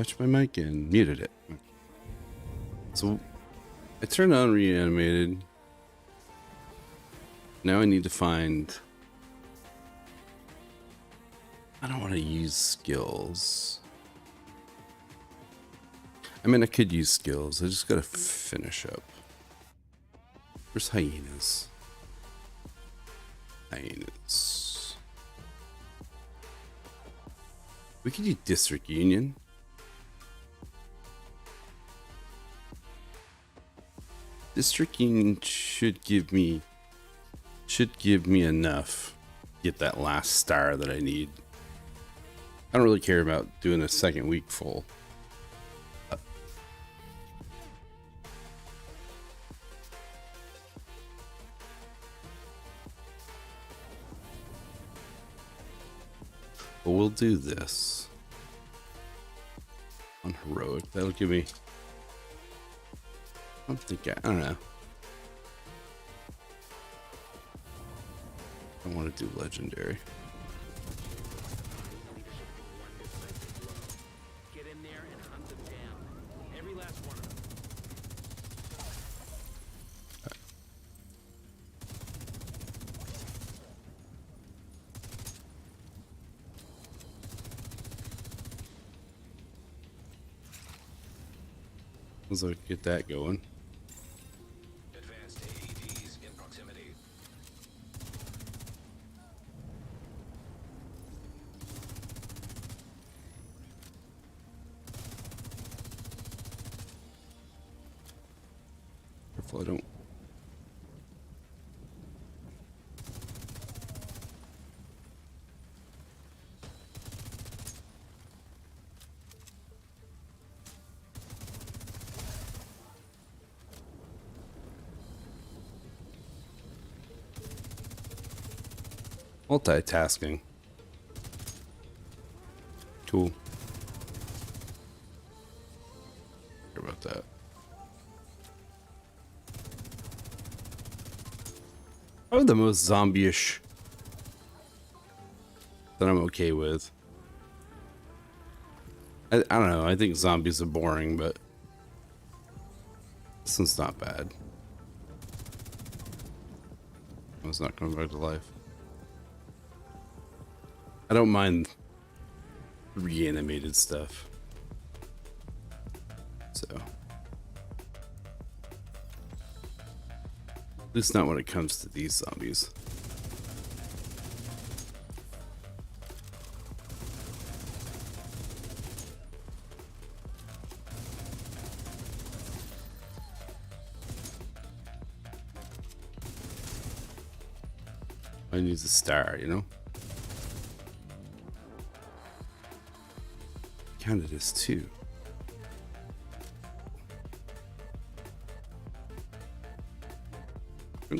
touch my mic and muted it. So I turned on reanimated. Now I need to find... I don't want to use skills. I mean, I could use skills. I just gotta finish up. Where's hyenas? Hyenas. We could use District Union. District Union should give me enough to get that last star that I need. I don't really care about doing a second week full. But we'll do this on heroic. That'll give me... I don't know. I want to do legendary. Get in there and hunt them down. Every last one of them. Let's get that going. Advanced AEDs in proximity. Careful I don't... Multitasking. Cool. Care about that. Probably the most zombie-ish that I'm okay with. I don't know. I think zombies are boring, but this one's not bad. It's not coming back to life. I don't mind reanimated stuff. So. At least not when it comes to these zombies. I need a star, you know? Counted as 2. No.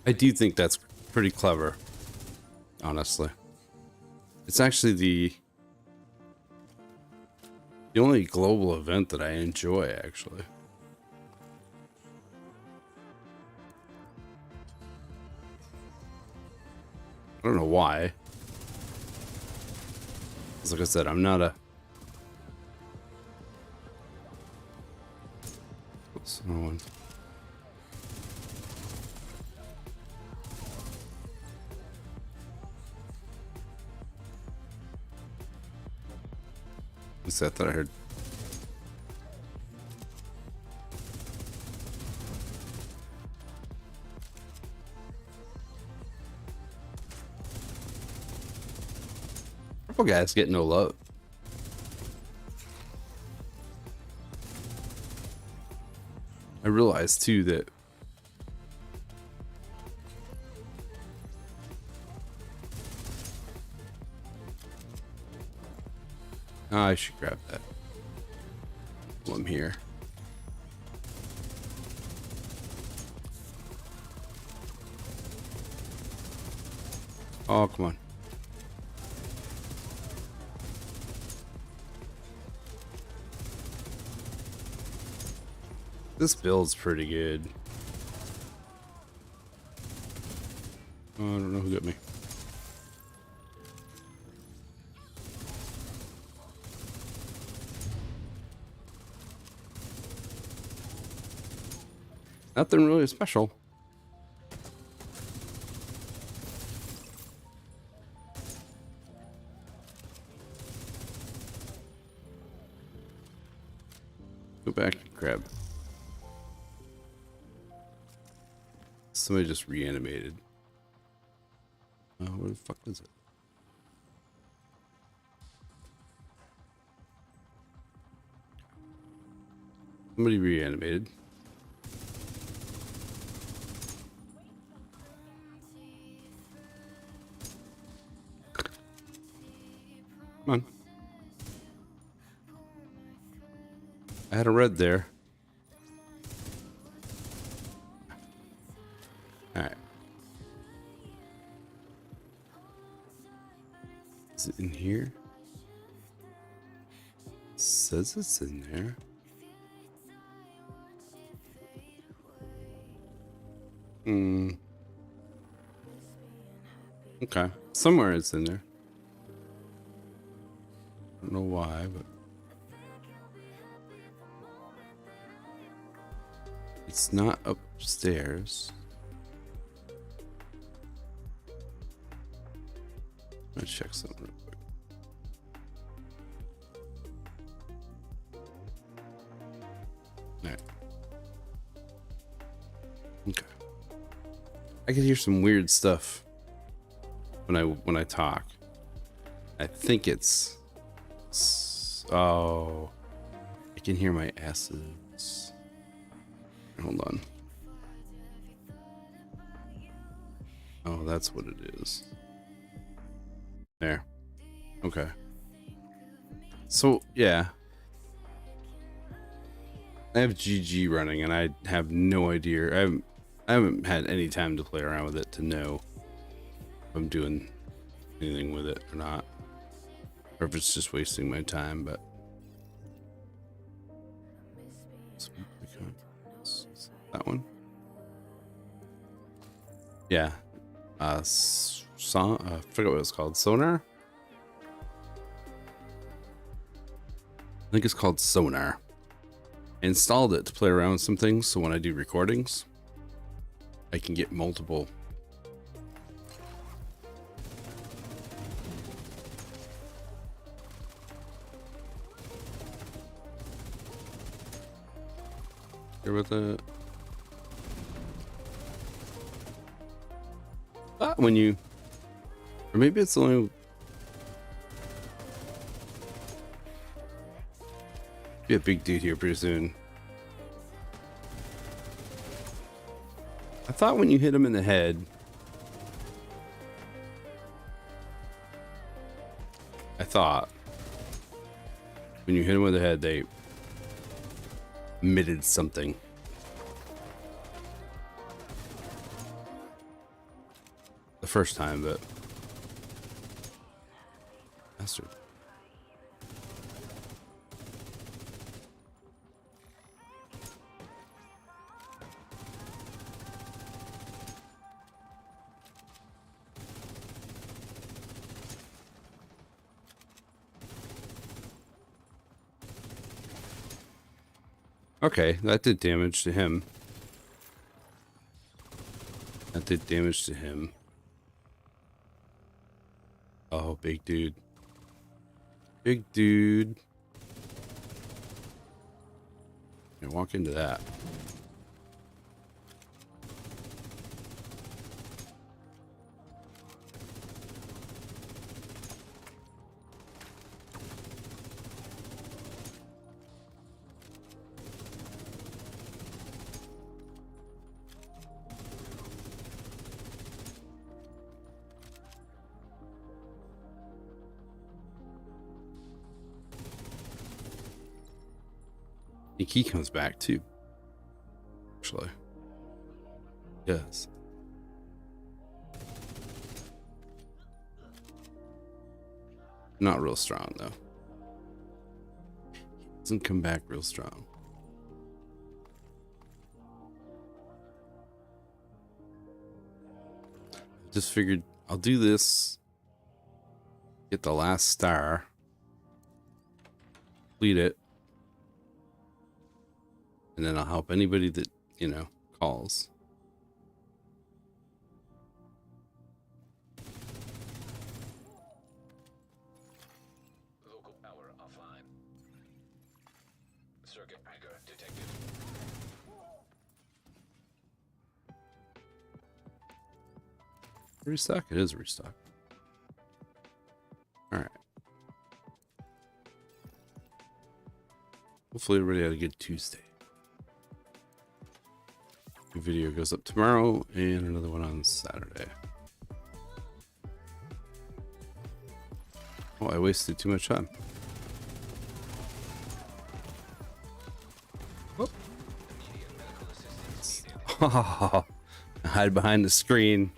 I do think that's pretty clever, honestly. It's actually the only global event that I enjoy, actually. I don't know why. 'Cause like I said, I'm not a... Oops, no one. What's that I heard? Purple guys get no love. I realized too that Oh, I should grab that while I'm here. Oh, come on. This build's pretty good. Oh, I don't know who got me. Nothing really special. Go back and grab. Somebody just reanimated. Where the fuck is it? Somebody reanimated. Come on. I had a red there. Alright. Is it in here? It says it's in there. Okay. Somewhere it's in there. I don't know why, but it's not upstairs. I'm gonna check something real quick. Alright. Okay. I could hear some weird stuff when I talk. I think it's oh, I can hear my acids. Hold on. Oh, that's what it is. There. Okay. So, yeah. I have GG running and I have no idea. I haven't had any time to play around with it to know if I'm doing anything with it or not. Or if it's just wasting my time, but that one. Yeah. I forget what it's called. Sonar? I think it's called Sonar. I installed it to play around with some things, so when I do recordings, I can get multiple. Hear about that? When you, or maybe it's only. Be a big dude here pretty soon. I thought when you hit him in the head, when you hit him with the head, they emitted something. The first time, but bastard. Okay, that did damage to him. That did damage to him. Oh, big dude. Big dude. Yeah, walk into that. think he comes back too. Actually. Yes. Not real strong though. Doesn't come back real strong. Just figured I'll do this. Get the last star. Complete it. And then I'll help anybody that, you know, calls. Local power offline. Circuit breaker detected. Restock? It is a restock. Alright. Hopefully everybody had a good Tuesday. The video goes up tomorrow and another one on Saturday. Oh, I wasted too much time. Oh. Immediate medical assistance needed. Oh, hide behind the screen.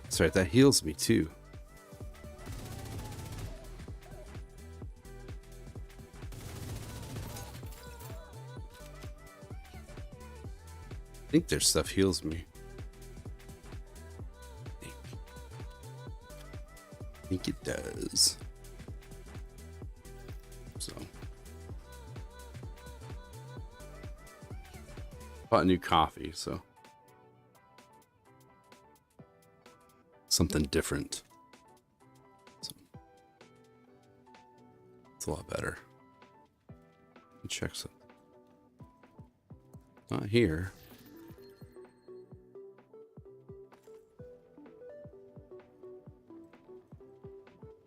That's right, that heals me too. I think their stuff heals me. I think it does. So. Bought a new coffee, so. Something different. So. It's a lot better. Let me check something. Not here.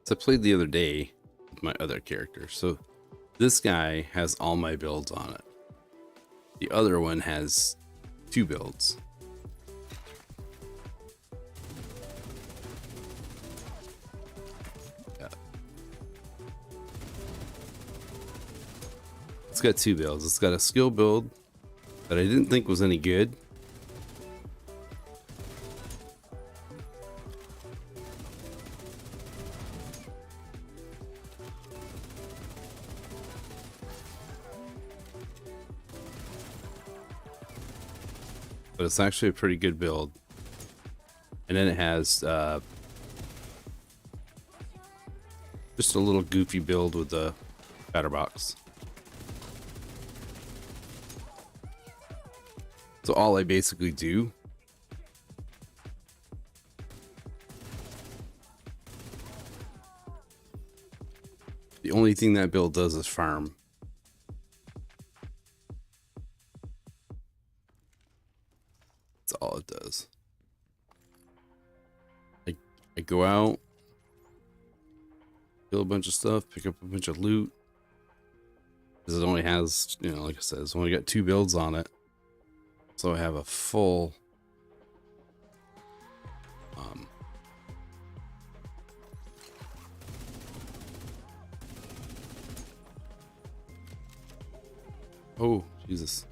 So I played the other day with my other character. So this guy has all my builds on it. The other one has 2 builds. Yeah. It's got 2 builds. It's got a skill build that I didn't think was any good. But it's actually a pretty good build. And then it has just a little goofy build with the Batterbox. So all I basically do the only thing that build does is farm. That's all it does. I go out, kill a bunch of stuff, pick up a bunch of loot. Because it only has, you know, like I said, it's only got 2 builds on it. So I have a full oh, Jesus.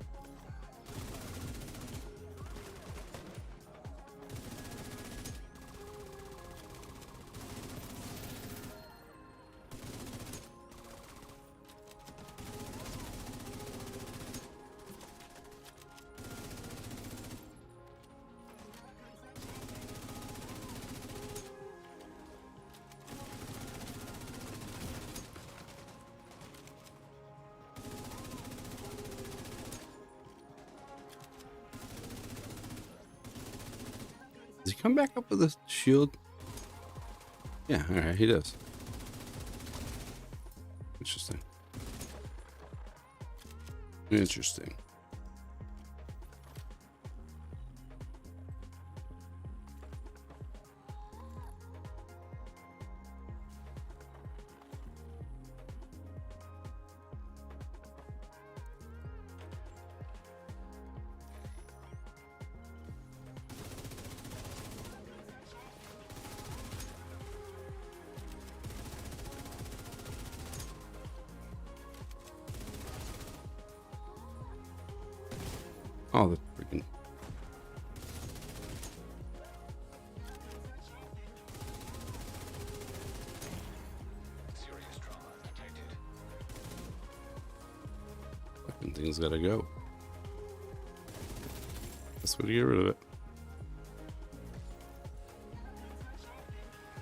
Does he come back up with a shield? Yeah, alright, he does. Interesting. Interesting. Oh, the freaking. Serious trauma detected. Fucking thing's gotta go. That's way to get rid of it.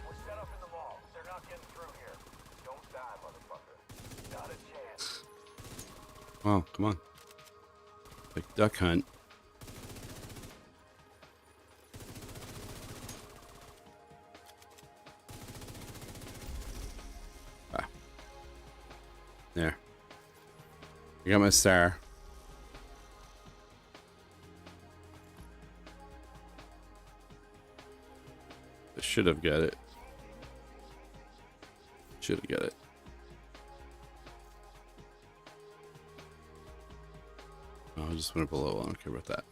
We're set up in the mall. They're not getting through here. Don't die, motherfucker. Not a chance. Oh, come on. Like duck hunt. Ah. There. I got my star. I should have got it. Should have got it. I just went below. I don't care about that.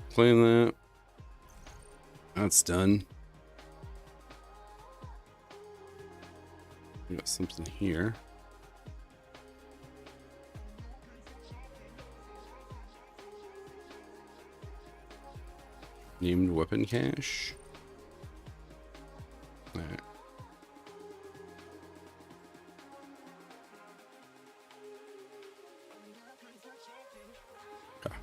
Playing that. That's done. We got something here. Named weapon cache. All right. Okay.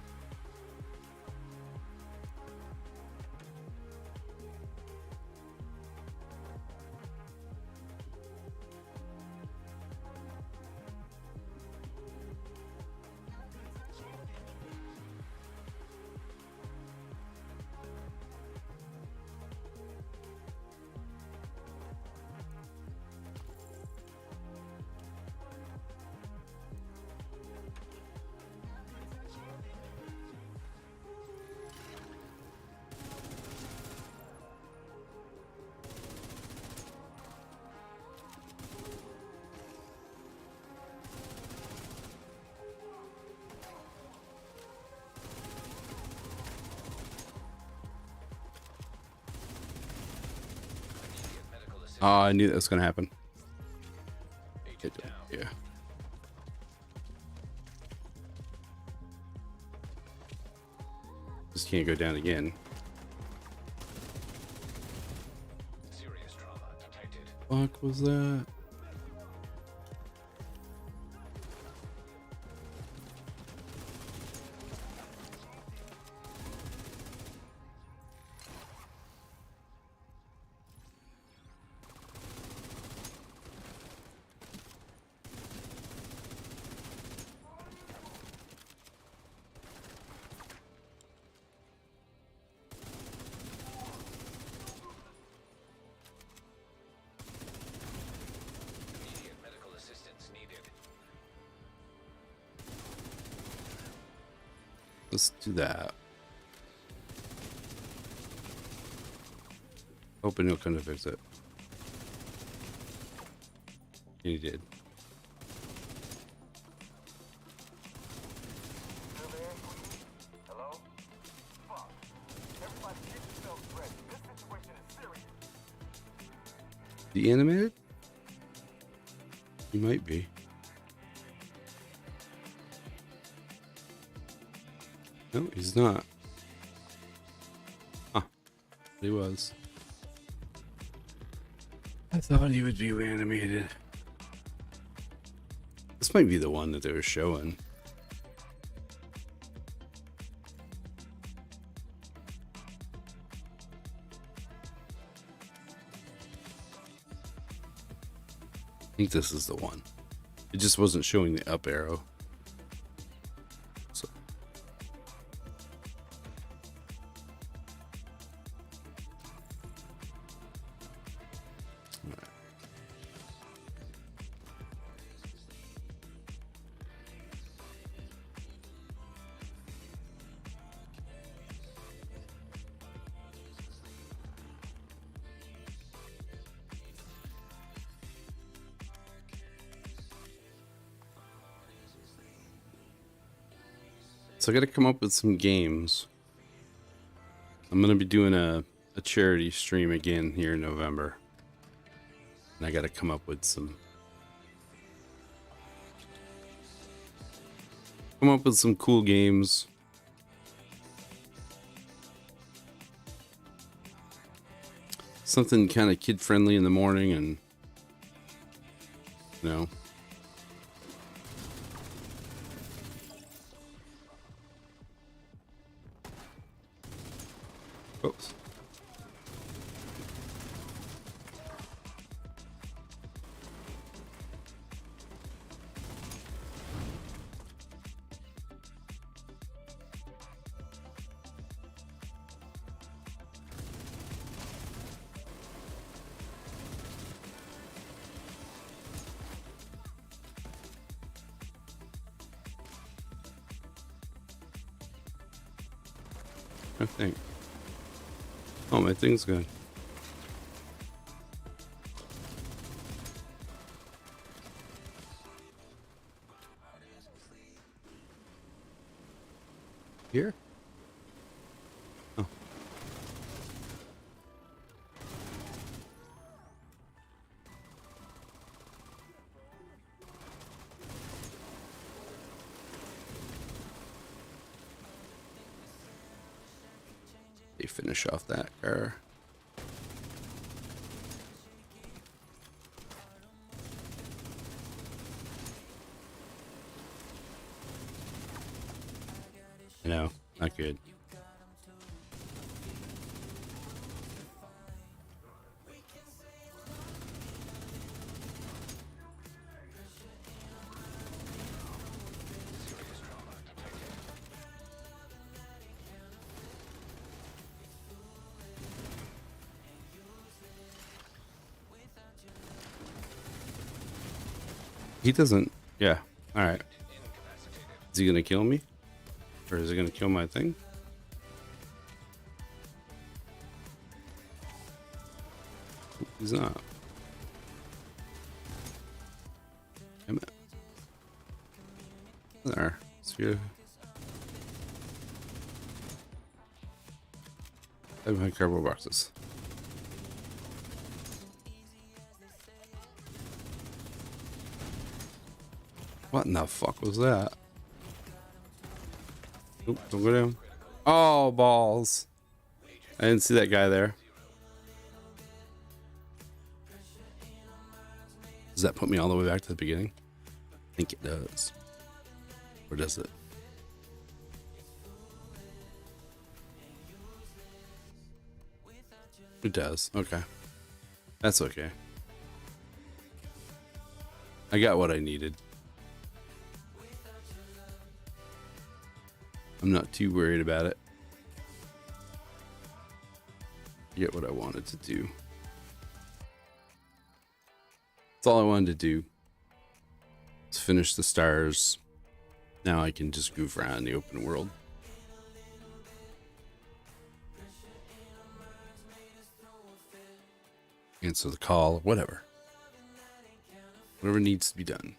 Immediate medical assistance. Oh, I knew that was gonna happen. Agent down. Yeah. Just can't go down again. Serious trauma detected. Fuck was that? Immediate medical assistance needed. Let's do that. Hoping he'll come to fix it. And he did. Still there, sweetie? Hello? Fuck. Everybody get yourselves ready. This situation is serious. The animated? He might be. No, he's not. Huh. He was. I thought he would be animated. This might be the one that they were showing. I think this is the one. It just wasn't showing the up arrow. So. Alright. So I got to come up with some games. I'm going to be doing a charity stream again here in November. And I got to come up with some cool games. Something kind of kid friendly in the morning, and you know. Oops. I think. Oh, my thing's good. Here? Oh. They finish off that car. No, not good. He doesn't. Yeah. All right. Is he gonna kill me, or is he gonna kill my thing? He's not. Damn it. There. See. 700 cardboard boxes. What in the fuck was that? Oop, don't go down. Oh, balls. I didn't see that guy there. Does that put me all the way back to the beginning? I think it does. Or does it? It does. Okay. That's okay. I got what I needed. I'm not too worried about it. Get what I wanted to do. That's all I wanted to do. Let's finish the stars. Now I can just goof around in the open world. Answer the call, whatever. Whatever needs to be done.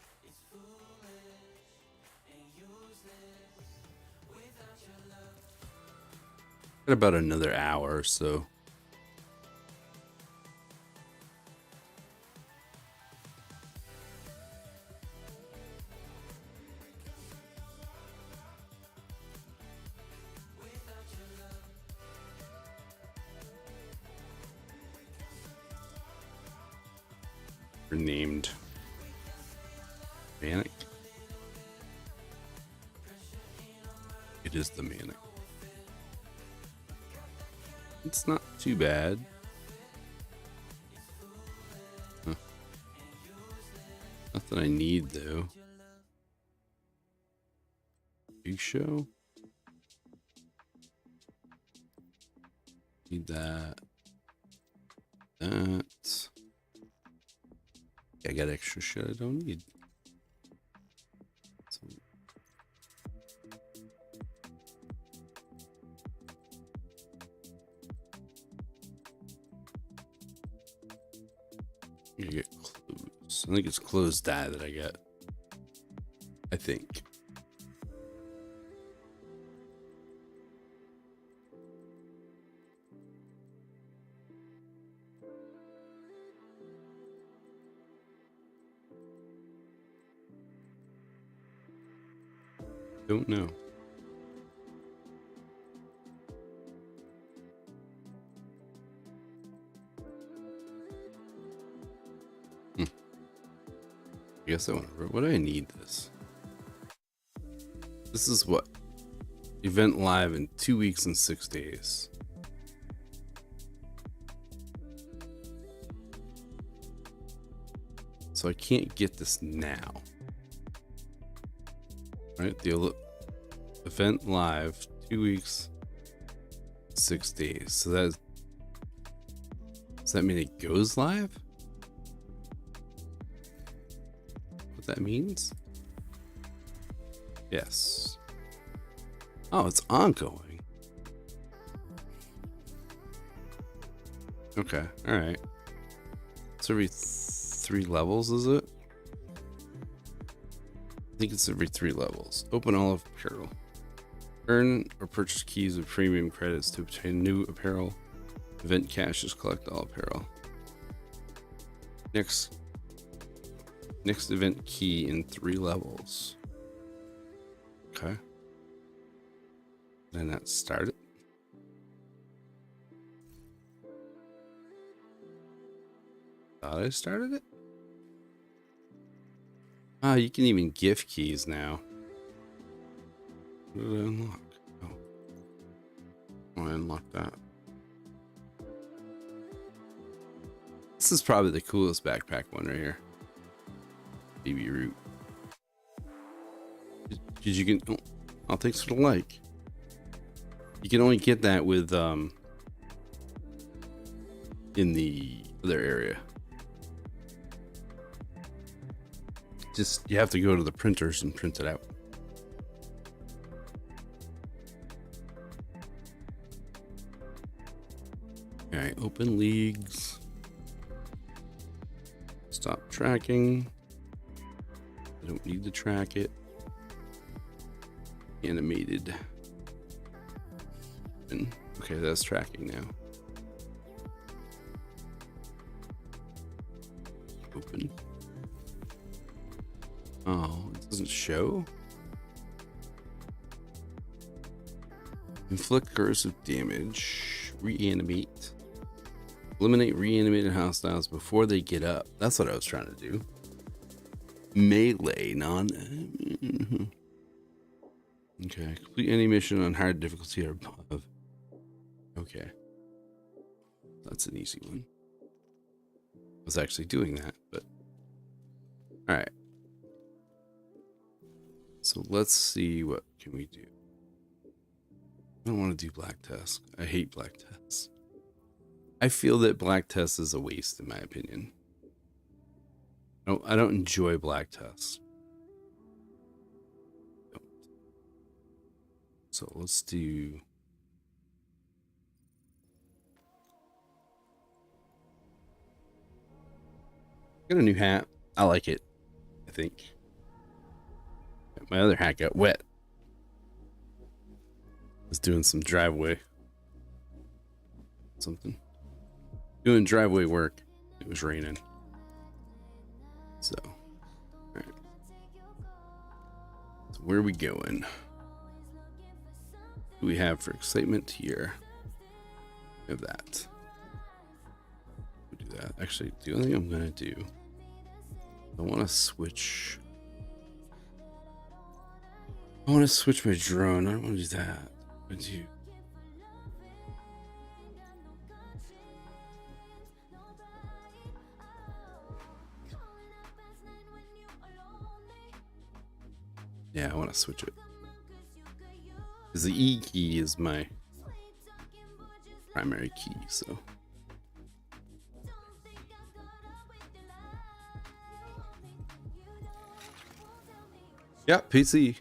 Got about another hour or so. Renamed Manic. It is the Manic. It's not too bad. Huh. Nothing I need though. Big show. Need that. That. I got extra shit I don't need. So, I get clothes. I think it's clothes dye that I get. I think. Don't know. I guess I want to. What do I need this? This is what? Event live in 2 weeks and 6 days. So I can't get this now. Right? The event live 2 weeks, 6 days. So does that mean it goes live? What that means? Yes. Oh, it's ongoing. Okay, alright. It's every 3 levels, is it? I think it's every 3 levels. Open all of apparel. Earn or purchase keys with premium credits to obtain new apparel. Event caches, collect all apparel. Next event key in 3 levels. Okay. Then that started. Thought I started it? Ah, you can even gift keys now. What did I unlock? Oh, I unlocked that. This is probably the coolest backpack one right here. Baby Root. Because you can. Oh, thanks for the like. You can only get that with in the other area. Just you have to go to the printers and print it out. All right, open leagues. Stop tracking. I don't need to track it. Animated. Okay, that's tracking now. Open. Oh, it doesn't show? Inflict corrosive damage. Reanimate. Eliminate reanimated hostiles before they get up. That's what I was trying to do. Melee, Okay, complete any mission on hard difficulty or above. Okay. That's an easy one. I was actually doing that, but... Alright. So let's see what can we do. I don't want to do black test. I hate black tests. I feel that black test is a waste in my opinion. I don't enjoy black tests. Don't. So let's do... Got a new hat. I like it, I think. My other hat got wet. I was doing some driveway. Something. Doing driveway work. It was raining. So. Alright. So where are we going? What do we have for excitement here? We have that. We'll do that. Actually, the only thing I'm gonna do, I want to switch. I want to switch my drone. I don't want to do that. I do. Yeah, I want to switch it. Because the E key is my primary key, so. Yeah, PC.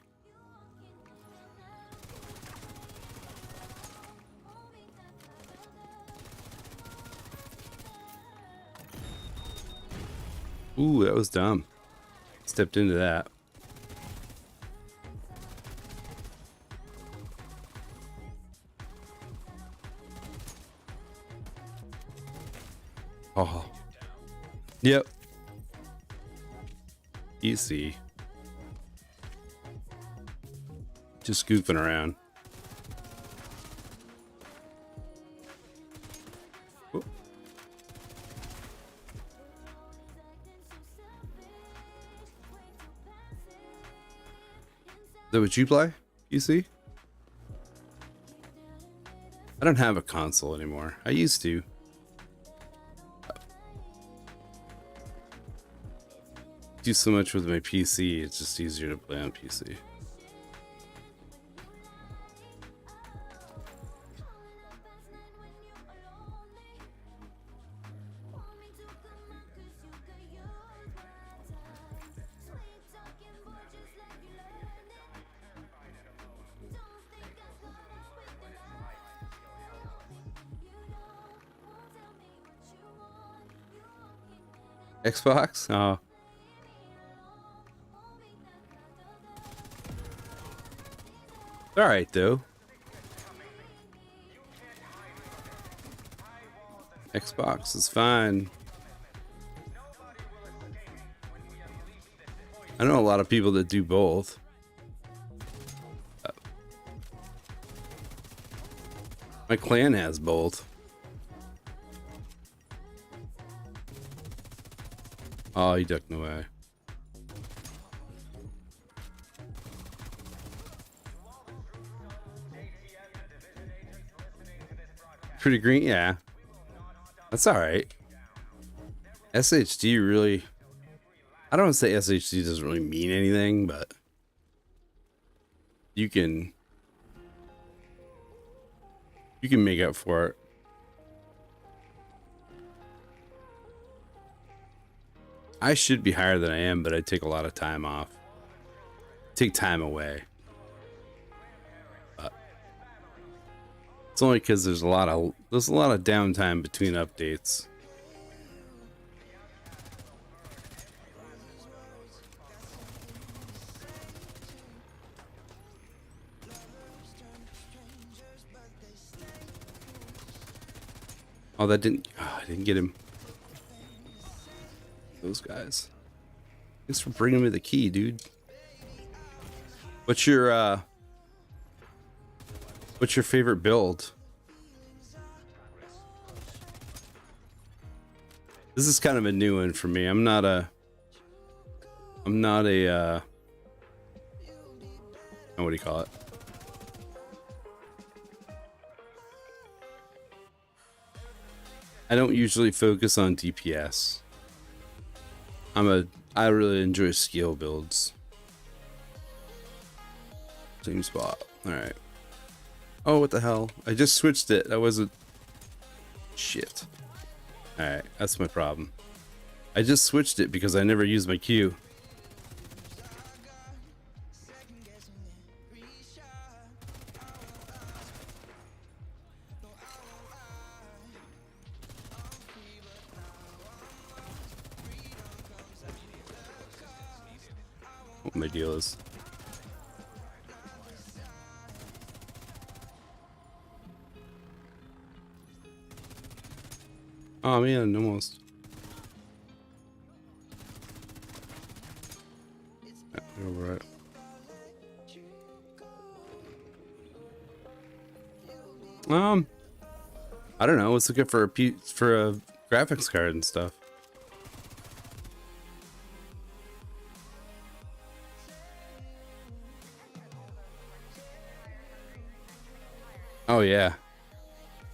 Ooh, that was dumb. Stepped into that. Oh. Yep. Easy. Just goofing around. Oh. Is that what you play? You see? I don't have a console anymore. I used to. Do so much with my PC, it's just easier to play on PC. Xbox? Oh. Alright though. Xbox is fine. I know a lot of people that do both. My clan has both. Oh, he ducked away. Pretty green, yeah. That's alright. SHD really... I don't want to say SHD doesn't really mean anything, but... You can make up for it. I should be higher than I am, but I take a lot of time off. Take time away. But it's only because there's a lot of downtime between updates. Oh, that didn't. Oh, I didn't get him. Those guys. Thanks for bringing me the key, dude. What's your favorite build? This is kind of a new one for me. I'm not a what do you call it? I don't usually focus on DPS. I really enjoy skill builds. Same spot. Alright. Oh, what the hell? I just switched it. That wasn't... Shit. Alright, that's my problem. I just switched it because I never use my Q. What my deal is. Oh man, almost. Yeah, all right. I don't know. Let's look at for a graphics card and stuff. Oh yeah,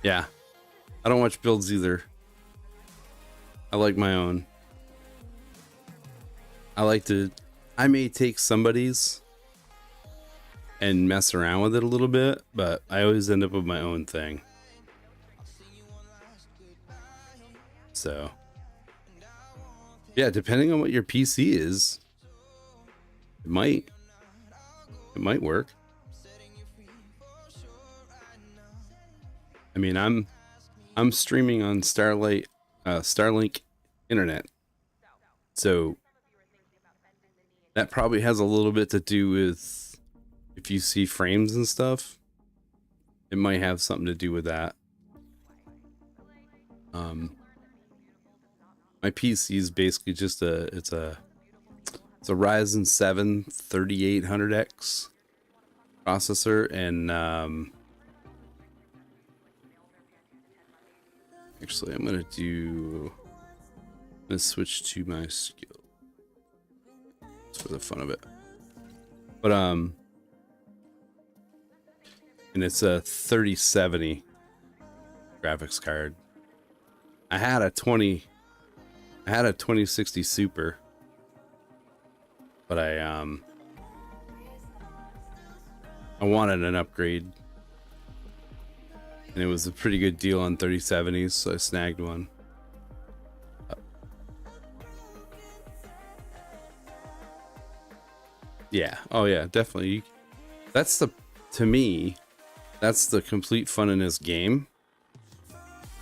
yeah. I don't watch builds either. I like my own. I may take somebody's and mess around with it a little bit, but I always end up with my own thing. So, yeah, depending on what your PC is, it might work. I mean, I'm streaming on Starlink internet, so that probably has a little bit to do with if you see frames and stuff. It might have something to do with that. My PC is basically just it's a Ryzen 7 3800X. processor, and actually I'm gonna switch to my skill just for the fun of it. But and it's a 3070 graphics card. I had a 2060 Super, but I wanted an upgrade, and it was a pretty good deal on 3070s, so I snagged one. Yeah, oh yeah, definitely. To me, that's the complete fun in this game,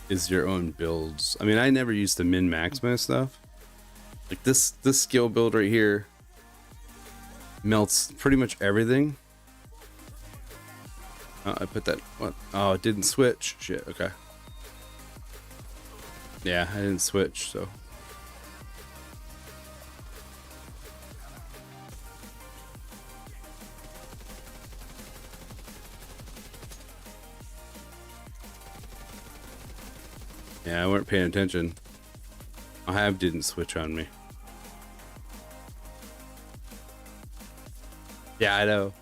is your own builds. I mean, I never used to min-max my stuff. Like this skill build right here melts pretty much everything. Oh, I put that, what? Oh, it didn't switch. Shit, okay. Yeah, I didn't switch, so. Yeah, I weren't paying attention. My Hive didn't switch on me. Yeah, I know.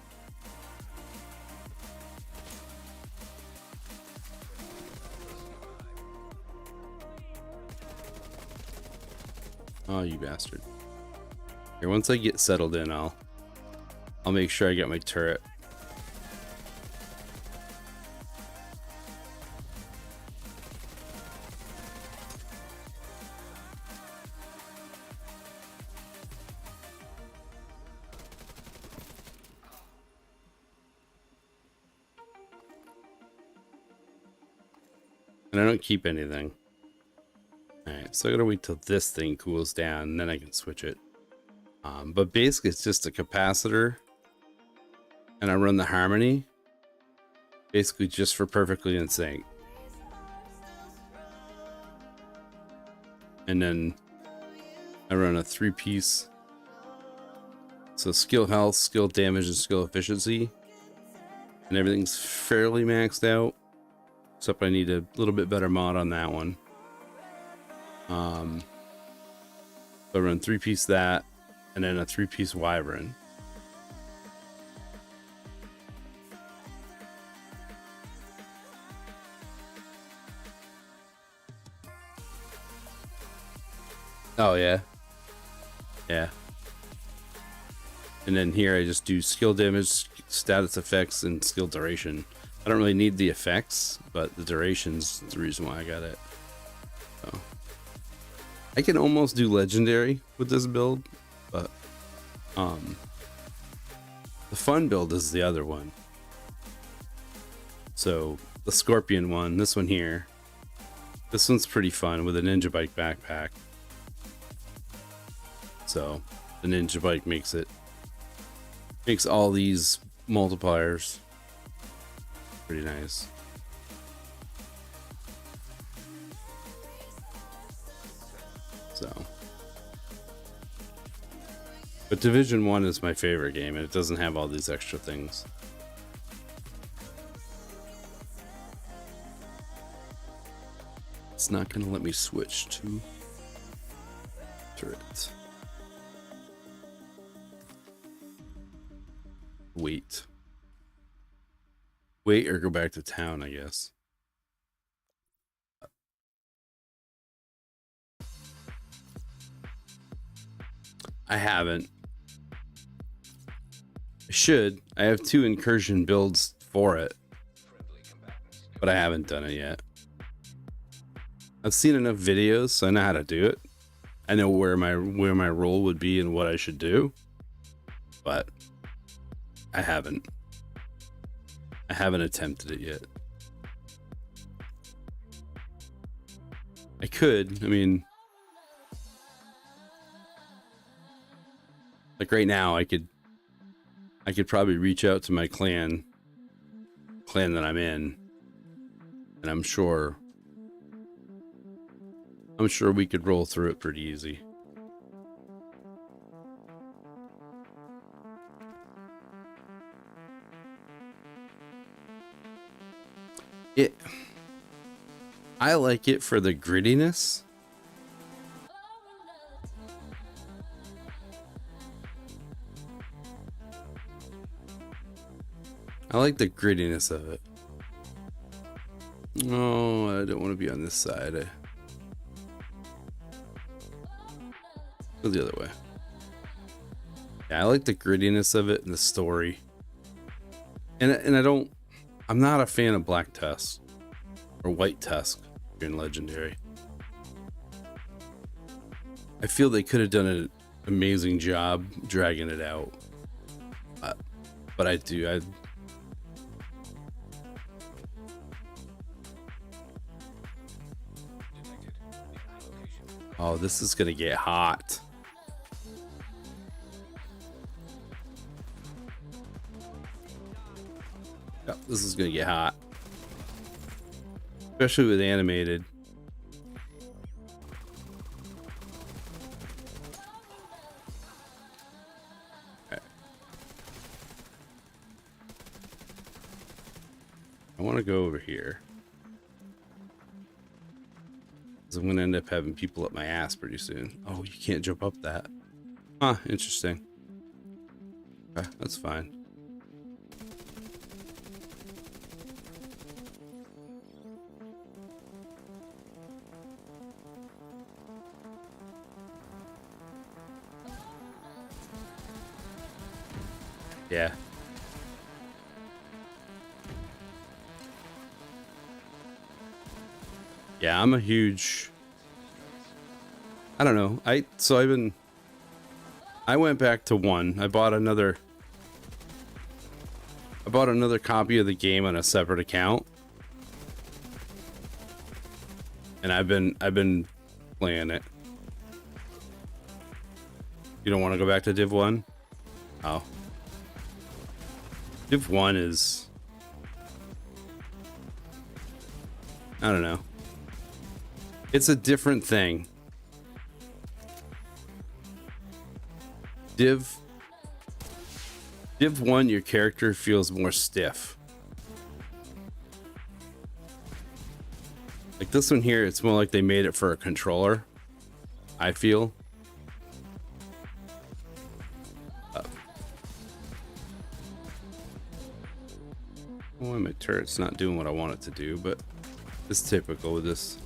Oh, you bastard. Here, once I get settled in, I'll make sure I get my turret. And I don't keep anything. Alright, so I gotta wait till this thing cools down, and then I can switch it. But basically it's just a capacitor, and I run the harmony basically just for perfectly in sync. And then I run a 3-piece, so skill health, skill damage, and skill efficiency, and everything's fairly maxed out, except I need a little bit better mod on that one. So I run 3-piece that, and then a 3-piece Wyvern. Oh yeah, yeah. And then here I just do skill damage, status effects, and skill duration. I don't really need the effects, but the duration's the reason why I got it. So I can almost do legendary with this build, but the fun build is the other one. So the Scorpion one, this one here, this one's pretty fun with a Ninja Bike backpack. So the Ninja Bike makes all these multipliers pretty nice. So, but Division 1 is my favorite game, and it doesn't have all these extra things. It's not gonna let me switch to turret. Wait or go back to town, I guess. I haven't. I should. I have 2 incursion builds for it, but I haven't done it yet. I've seen enough videos, so I know how to do it. I know where my role would be and what I should do, but I haven't attempted it yet. I could. I mean, like right now, I could probably reach out to my clan that I'm in, and I'm sure we could roll through it pretty easy. It. I like it for the grittiness. I like the grittiness of it. Oh, I don't want to be on this side. Go the other way. Yeah, I like the grittiness of it and the story. And I'm not a fan of Black Tusk or White Tusk in Legendary. I feel they could have done an amazing job dragging it out. But I do. Oh, this is gonna get hot. Yep, this is gonna get hot. Especially with animated. Okay. I want to go over here. I'm gonna end up having people up my ass pretty soon. Oh, you can't jump up that. Huh, interesting. Okay, that's fine. Yeah. Yeah, I'm a huge, I don't know. I went back to 1. I bought another copy of the game on a separate account. And I've been playing it. You don't want to go back to Div 1? Oh. Div 1 is, I don't know. It's a different thing. Div 1, your character feels more stiff. Like this one here, it's more like they made it for a controller, I feel. Oh, my turret's not doing what I want it to do, but it's typical with this.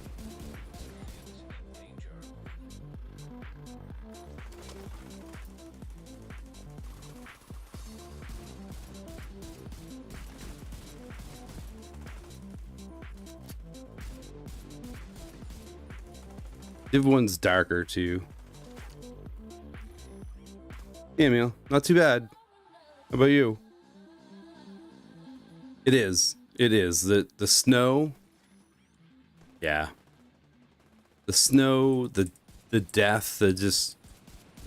Div 1's darker too. Yeah, Emil, not too bad. How about you? It is. It is. The snow. Yeah. The snow, the death, it's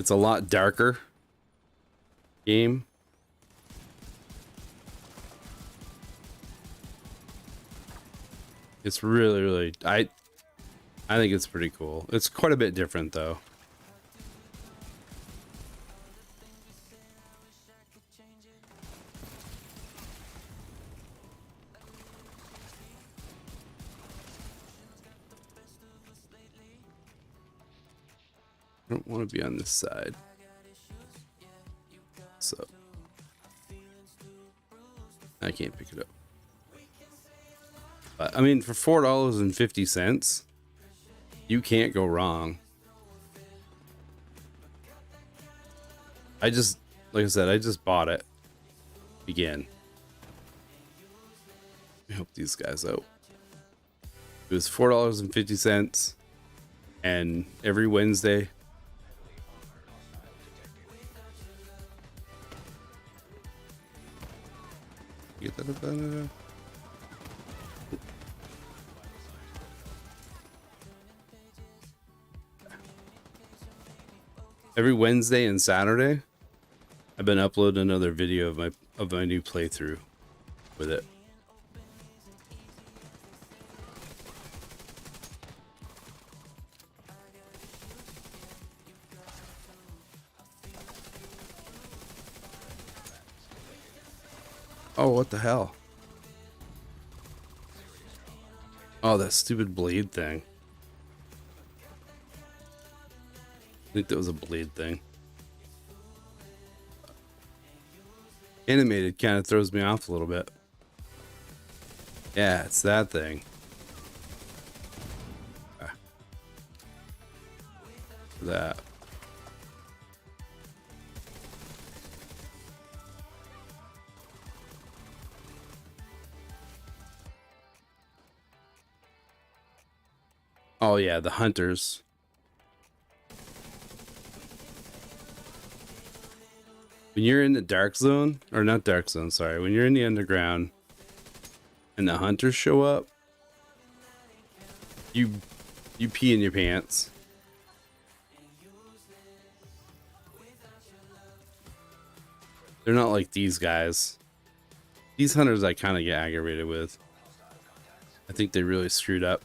a lot darker game. It's really I think it's pretty cool. It's quite a bit different though. I don't want to be on this side. So I can't pick it up. But I mean, for $4.50, you can't go wrong. Like I said, I just bought it again. Let me help these guys out. It was $4.50, and every Wednesday. Get that. Every Wednesday and Saturday, I've been uploading another video of my new playthrough with it. Oh, what the hell? Oh, that stupid blade thing. I think that was a blade thing. Animated kind of throws me off a little bit. Yeah, it's that thing. Ah. That. Oh yeah, the hunters. When you're in the dark zone, or not dark zone, sorry, when you're in the underground and the hunters show up, you pee in your pants. They're not like these guys. These hunters I kind of get aggravated with. I think they really screwed up.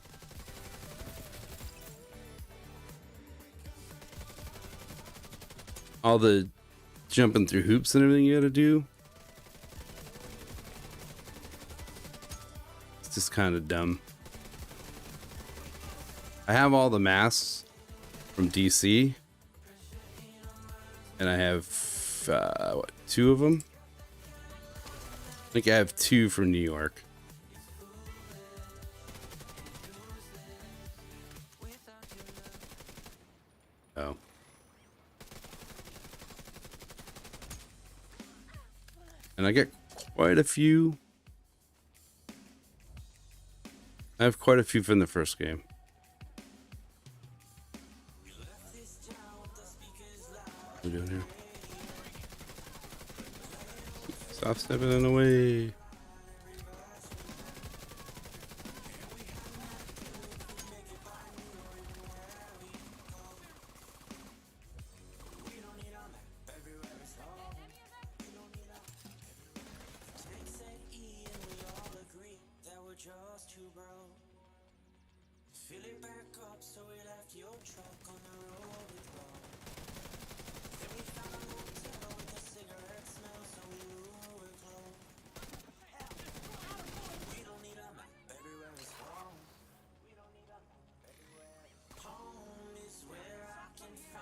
All the jumping through hoops and everything you gotta do. It's just kind of dumb. I have all the masks from DC. And I have, what, 2 of them? I think I have 2 from New York. Oh. And I get quite a few. I have quite a few from the first game. What are we doing here? Stop stepping in the way.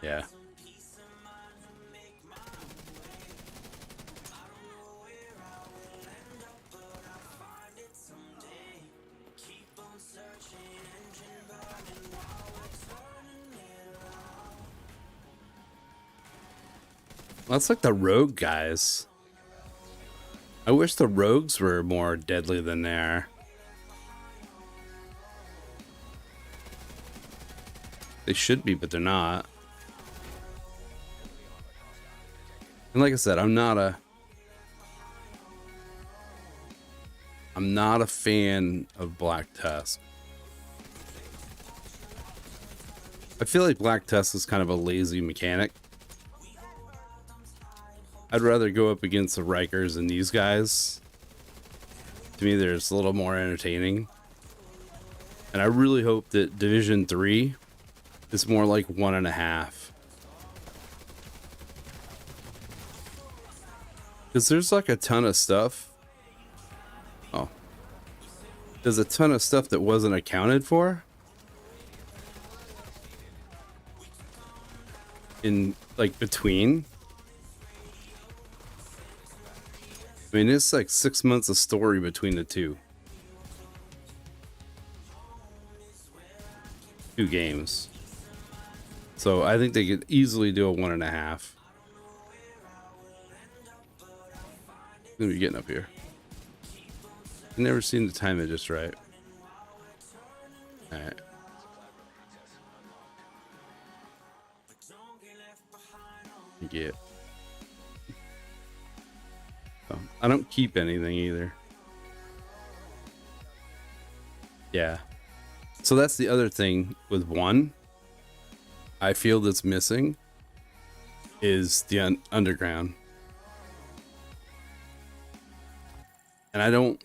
Yeah. That's like the rogue guys. I wish the rogues were more deadly than they are. They should be, but they're not. And like I said, I'm not a fan of Black Tusk. I feel like Black Tusk is kind of a lazy mechanic. I'd rather go up against the Rikers and these guys. To me, they're just a little more entertaining. And I really hope that Division 3 is more like 1.5. Because there's like a ton of stuff. Oh. There's a ton of stuff that wasn't accounted for. In, like, between. I mean, it's like 6 months of story between the two games. So I think they could easily do a 1.5. What are we getting up here? I've never seen the time it just right. Alright. Get. Oh, I don't keep anything either. Yeah. So that's the other thing with 1. I feel that's missing is the underground. And I don't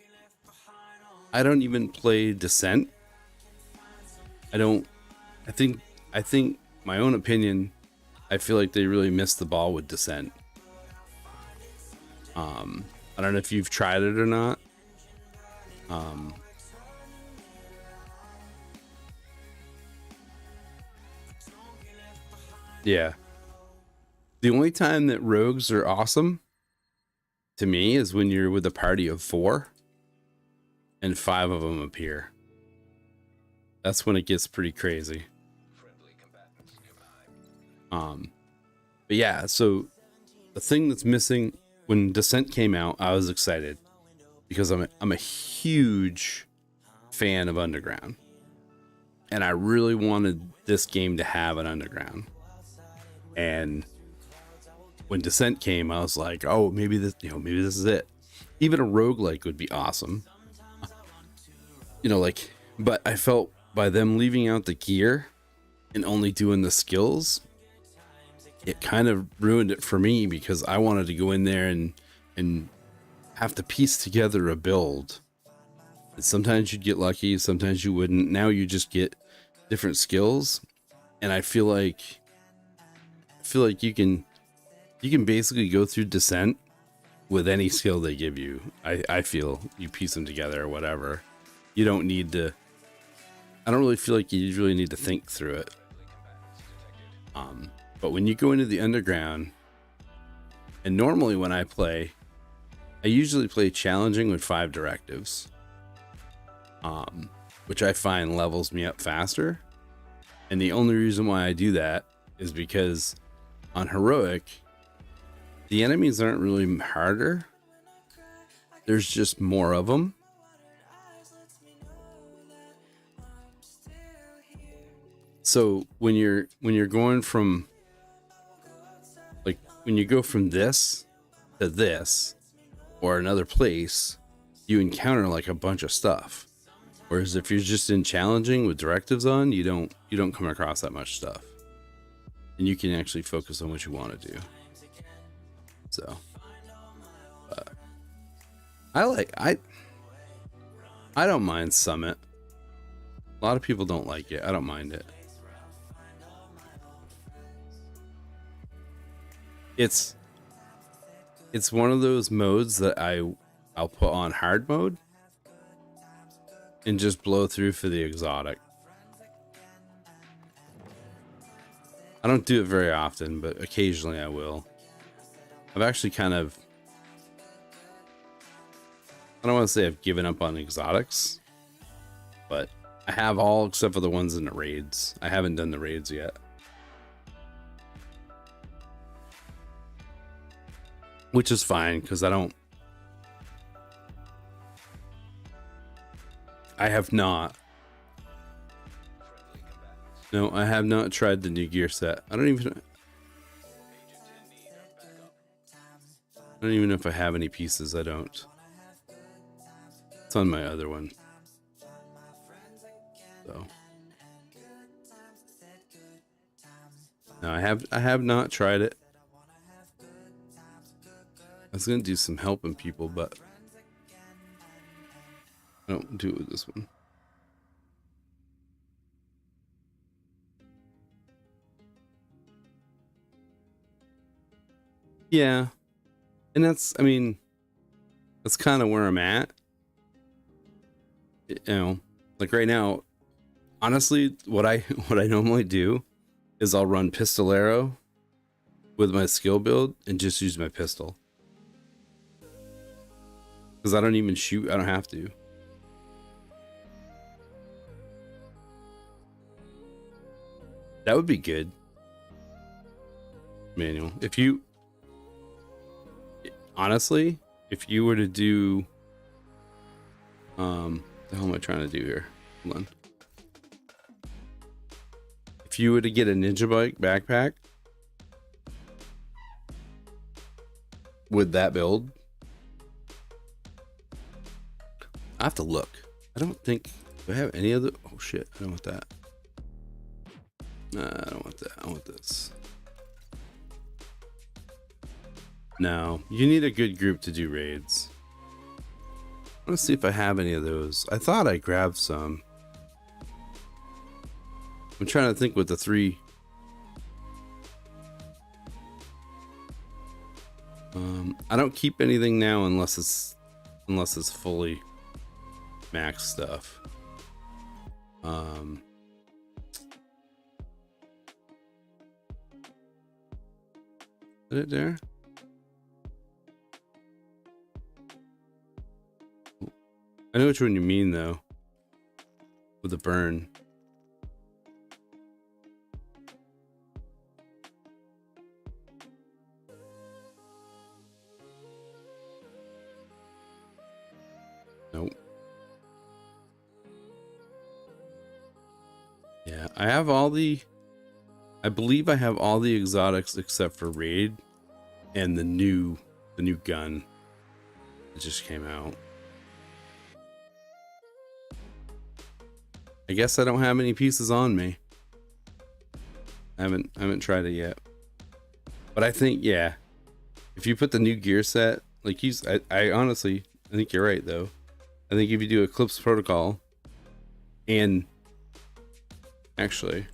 even play Descent. I think my own opinion, I feel like they really missed the ball with Descent. I don't know if you've tried it or not. Yeah. The only time that rogues are awesome to me is when you're with a party of 4 and 5 of them appear. That's when it gets pretty crazy. Friendly combatants nearby. But yeah, so the thing that's missing when Descent came out, I was excited because I'm a huge fan of Underground. And I really wanted this game to have an Underground. And when Descent came, I was like, oh, maybe this is it. Even a roguelike would be awesome. But I felt by them leaving out the gear and only doing the skills, it kind of ruined it for me because I wanted to go in there and have to piece together a build. And sometimes you'd get lucky, sometimes you wouldn't. Now you just get different skills, and I feel like you can basically go through Descent with any skill they give you. I feel you piece them together or whatever. You don't need to. I don't really feel like you really need to think through it. But when you go into the Underground, and normally when I play, I usually play challenging with 5 directives, which I find levels me up faster. And the only reason why I do that is because on heroic, the enemies aren't really harder. There's just more of them. So when you're going from, like, when you go from this to this or another place, you encounter like a bunch of stuff. Whereas if you're just in challenging with directives on, you don't come across that much stuff. And you can actually focus on what you want to do. So I don't mind Summit. A lot of people don't like it. I don't mind it. It's one of those modes that I'll put on hard mode and just blow through for the exotic. I don't do it very often, but occasionally I will. I've actually kind of, I don't want to say I've given up on exotics, but I have all except for the ones in the raids. I haven't done the raids yet. Which is fine, because I have not. No, I have not tried the new gear set. I don't even know if I have any pieces. I don't. It's on my other one. So. No, I have not tried it. I was gonna do some helping people, but I don't do it with this one. Yeah, and that's kind of where I'm at. Like right now, honestly, what I normally do is I'll run Pistolero with my skill build and just use my pistol. Because I don't even shoot, I don't have to. That would be good. Manual. Honestly, if you were to do, what the hell am I trying to do here? Hold on. If you were to get a Ninja Bike backpack with that build, I have to look. I don't think, do I have any other? Oh shit, I don't want that. Nah, I don't want that. I want this. No, you need a good group to do raids. Let's see if I have any of those. I thought I grabbed some. I'm trying to think with the 3. I don't keep anything now unless it's fully max stuff. Put it there. I know which one you mean though. With the burn. Nope. Yeah, I have all the... I believe I have all the exotics except for Raid and the new gun that just came out. I guess I don't have any pieces on me. I haven't tried it yet. But I think, yeah, if you put the new gear set, like I honestly, I think you're right though. I think if you do Eclipse Protocol and actually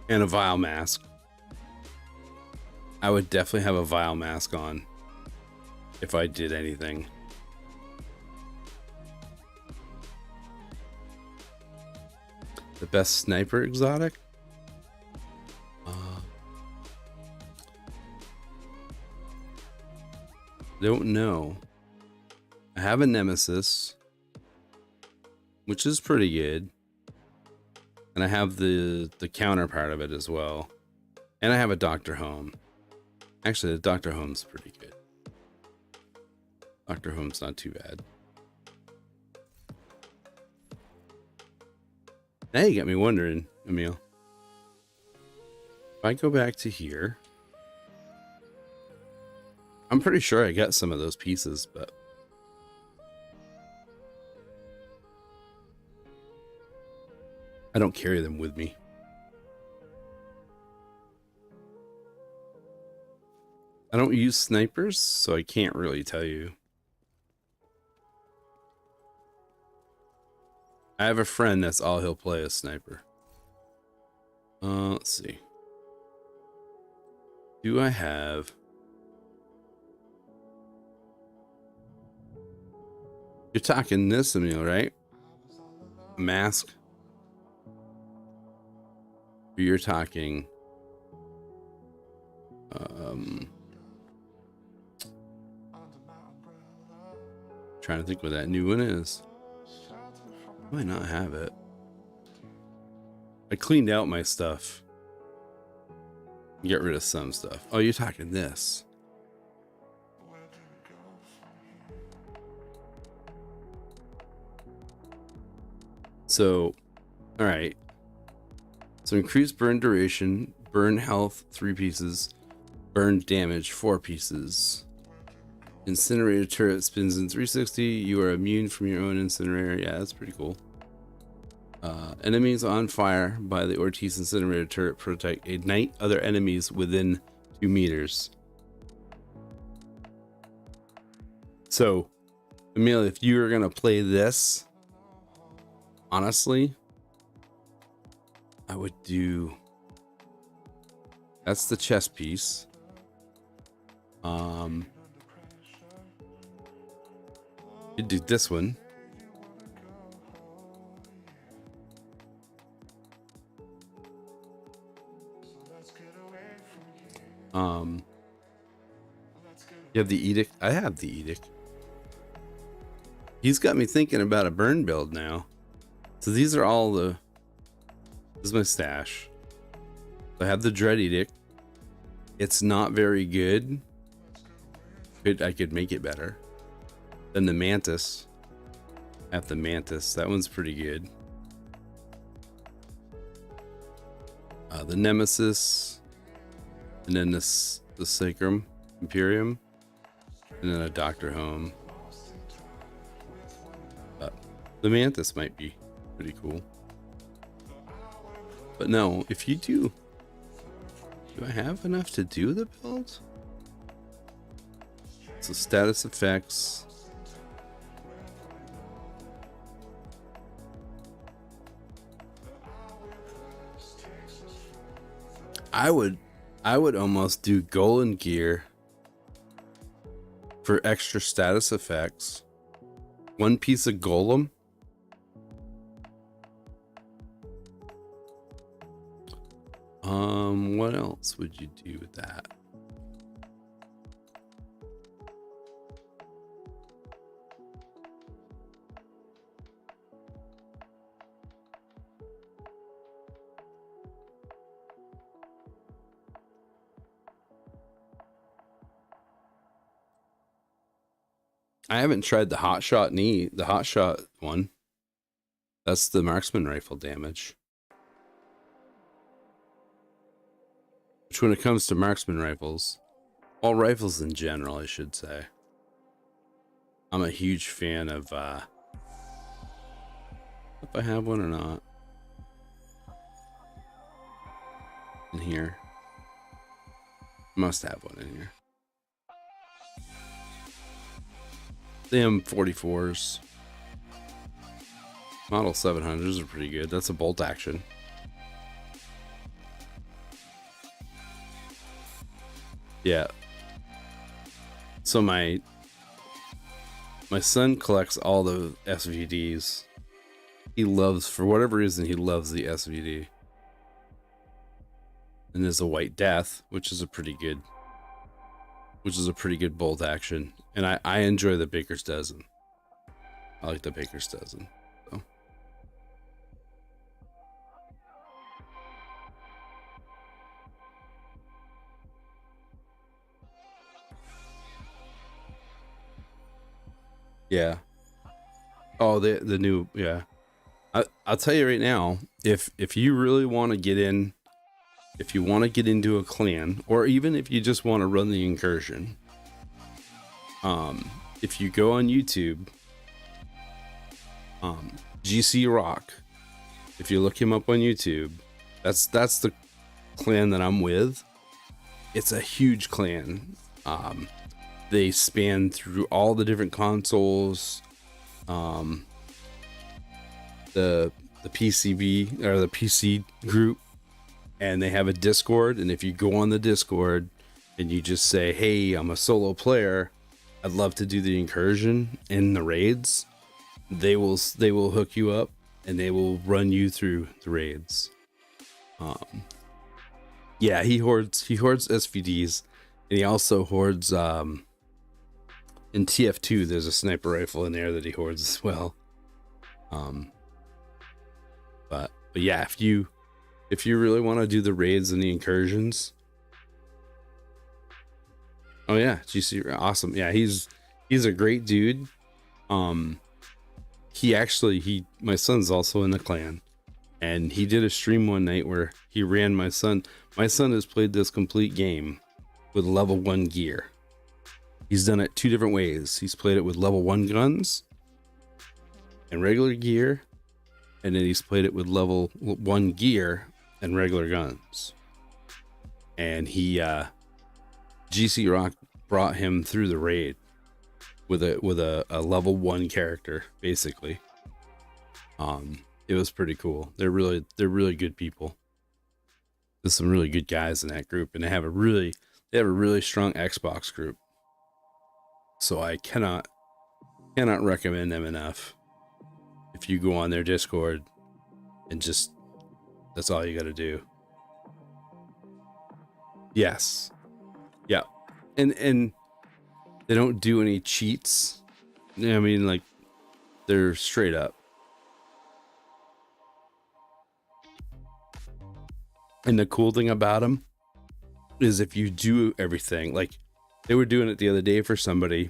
and a Vile mask, I would definitely have a Vile mask on if I did anything. The best sniper exotic? Don't know. I have a Nemesis, which is pretty good. And I have the counterpart of it as well. And I have a Dr. Home. Actually, the Dr. Home's pretty good. Dr. Home's not too bad. Now you got me wondering, Emil. If I go back to here, I'm pretty sure I got some of those pieces, but I don't carry them with me. I don't use snipers, so I can't really tell you. I have a friend that's all he'll play is sniper. Let's see. Do I have... You're talking this, Emil, right? Mask. You're talking... Trying to think what that new one is. I might not have it. I cleaned out my stuff. Get rid of some stuff. Oh, you're talking this. So, all right. So increased burn duration, burn health 3 pieces, burn damage 4 pieces. Incinerator turret spins in 360. You are immune from your own incinerator. Yeah, that's pretty cool. Enemies on fire by the Ortiz incinerator turret protect ignite other enemies within 2 meters. So, Emil, if you were gonna play this, honestly, I would do. That's the chest piece. You do this one. You have the edict. I have the edict. He's got me thinking about a burn build now. So these are all the. This is my stash. I have the Dread Edict. It's not very good. I could make it better. Then the Mantis. I have the Mantis. That one's pretty good. The Nemesis. And then the Sacrum Imperium. And then a Dr. Home. The Mantis might be pretty cool. But no, if you do I have enough to do the build? So status effects. I would almost do Golem gear for extra status effects. 1 piece of Golem. What else would you do with that? I haven't tried the hot shot one. That's the marksman rifle damage. Which, when it comes to marksman rifles, all rifles in general, I should say, I'm a huge fan of, if I have one or not. In here. Must have one in here. The M44s. Model 700s are pretty good. That's a bolt action. Yeah. So my son collects all the SVDs. He loves, for whatever reason, he loves the SVD. And there's a White Death, which is a pretty good bolt action. And I enjoy the Baker's Dozen. I like the Baker's Dozen. So. Yeah. Oh, the new, yeah. I'll tell you right now, if you really want to get in, if you want to get into a clan, or even if you just want to run the incursion, if you go on YouTube, GC Rock, if you look him up on YouTube, that's the clan that I'm with. It's a huge clan. They span through all the different consoles, the PCB or the PC group, and they have a Discord. And if you go on the Discord and you just say, "Hey, I'm a solo player, I'd love to do the incursion in the raids," they will hook you up and they will run you through the raids. Yeah, he hoards SVDs, and he also hoards in TF2 there's a sniper rifle in there that he hoards as well. But yeah, if you really want to do the raids and the incursions, oh yeah, GC, awesome. Yeah, he's a great dude. My son's also in the clan, and he did a stream one night where he ran my son. My son has played this complete game with level 1 gear. He's done it 2 different ways. He's played it with level 1 guns and regular gear, and then he's played it with level 1 gear and regular guns. And he GC Rock brought him through the raid with a level 1 character, basically. It was pretty cool. They're really good people. There's some really good guys in that group, and they have a really strong Xbox group. So I cannot recommend them enough. If you go on their Discord and just, that's all you got to do. Yes. Yeah. And they don't do any cheats. I mean, like, they're straight up. And the cool thing about them is if you do everything, like they were doing it the other day for somebody,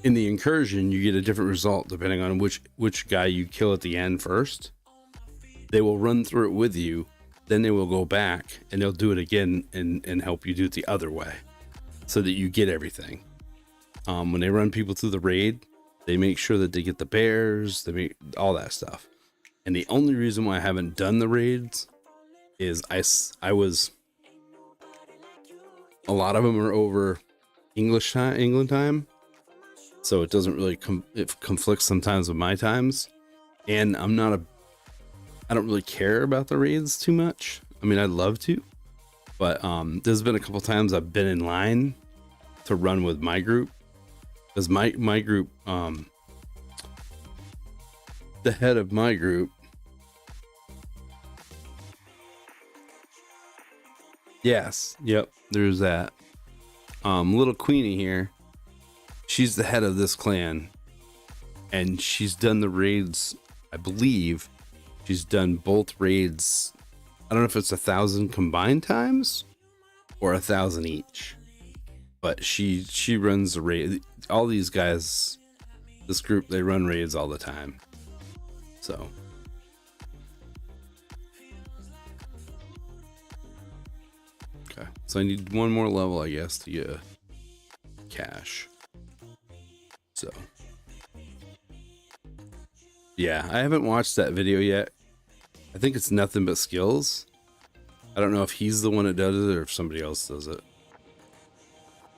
in the incursion, you get a different result depending on which guy you kill at the end first. They will run through it with you, then they will go back and they'll do it again and help you do it the other way so that you get everything. When they run people through the raid, they make sure that they get the bears, they make all that stuff. And the only reason why I haven't done the raids is I was, a lot of them are over England time. So it doesn't really it conflicts sometimes with my times. And I don't really care about the raids too much. I mean, I'd love to, but there's been a couple times I've been in line to run with my group, because my group, the head of my group Yes. Yep. There's that. Little Queenie here. She's the head of this clan, and she's done the raids. I believe she's done both raids. I don't know if it's 1,000 combined times or 1,000 each, but she runs the raid. All these guys, this group, they run raids all the time. So. Okay, so I need one more level, I guess, to get cash. So, yeah, I haven't watched that video yet. I think it's nothing but skills. I don't know if he's the one that does it or if somebody else does it,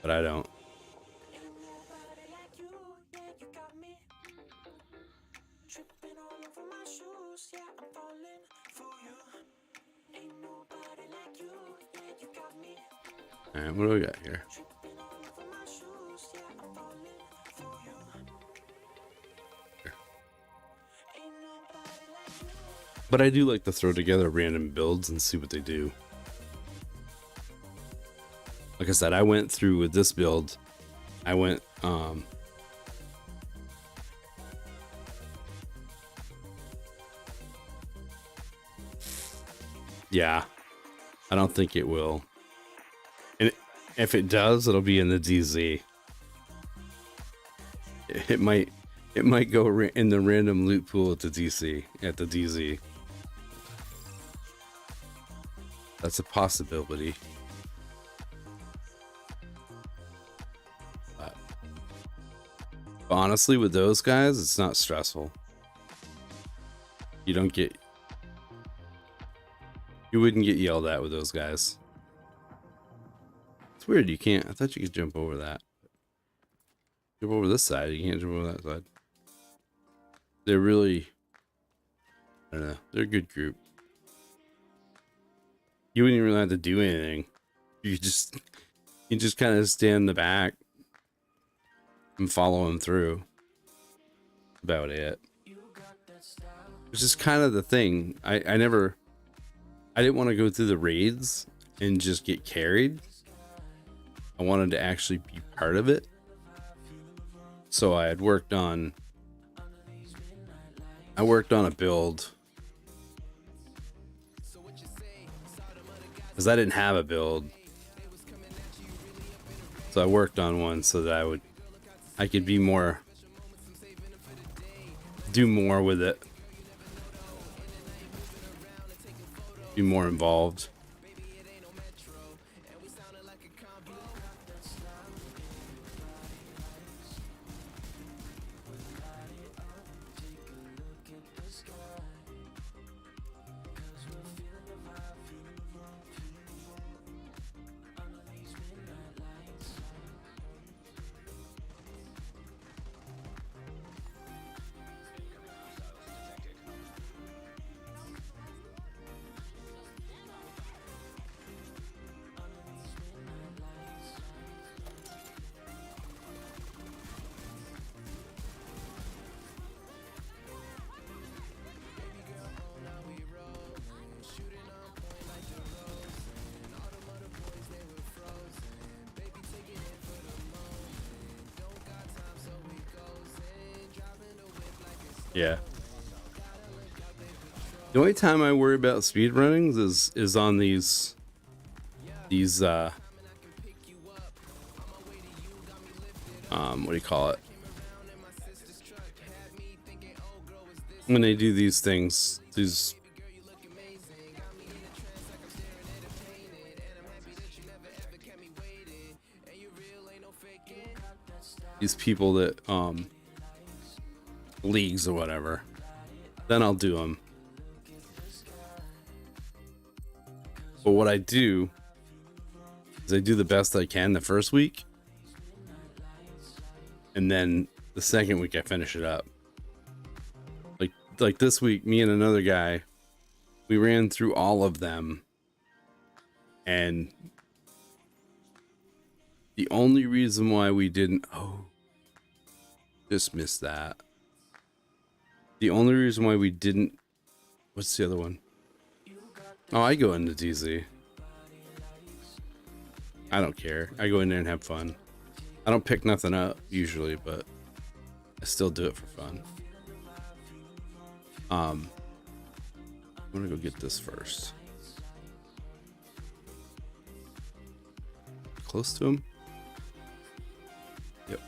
but I don't. All right, what do we got here? But I do like to throw together random builds and see what they do. Like I said, I went through with this build. I went, yeah, I don't think it will. And if it does, it'll be in the DZ. It might go in the random loot pool at the DZ. That's a possibility. But honestly, with those guys, it's not stressful. You wouldn't get yelled at with those guys. It's weird, you can't. I thought you could jump over that. Jump over this side, you can't jump over that side. They're really, I don't know, they're a good group. You wouldn't even really have to do anything. You just kind of stand in the back and follow them through. About it. Which is kind of the thing. I didn't want to go through the raids and just get carried. I wanted to actually be part of it. So I had worked on a build because I didn't have a build, so I worked on one so that I could do more with it, be more involved. Yeah. The only time I worry about speed runnings is on these what do you call it? When they do these things, these people that leagues or whatever, then I'll do them. But what I do is I do the best I can the first week, and then the second week I finish it up. Like this week, me and another guy, we ran through all of them, and the only reason why we didn't, just missed that. The only reason why we didn't, what's the other one? Oh, I go into DZ. I don't care. I go in there and have fun. I don't pick nothing up usually, but I still do it for fun. I'm gonna go get this first. Close to him. Yep.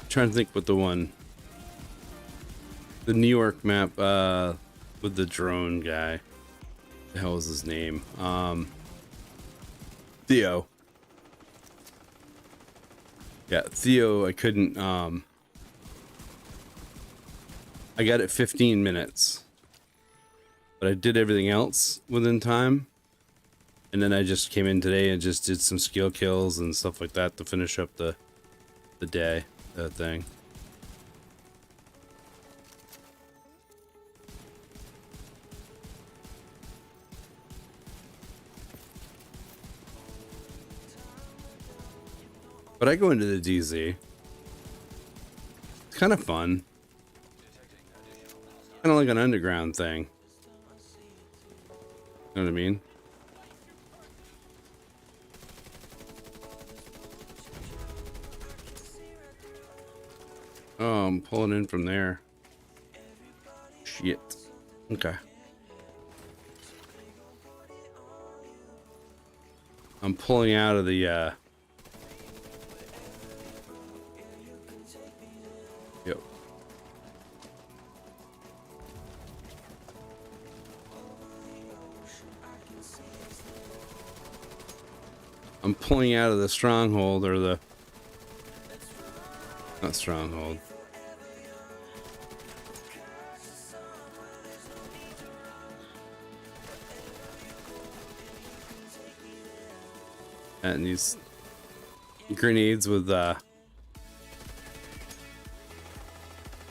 Trying to think what the New York map with the drone guy. The hell is his name? Theo. Yeah, Theo. I couldn't. I got it 15 minutes, but I did everything else within time. And then I just came in today and just did some skill kills and stuff like that to finish up the day, that thing. But I go into the DZ. It's kind of fun. Kind of like an underground thing. You know what I mean? Oh, I'm pulling in from there. Shit. Okay. I'm pulling out of the, Yep. I'm pulling out of the stronghold, or the... Not stronghold. And these grenades with oh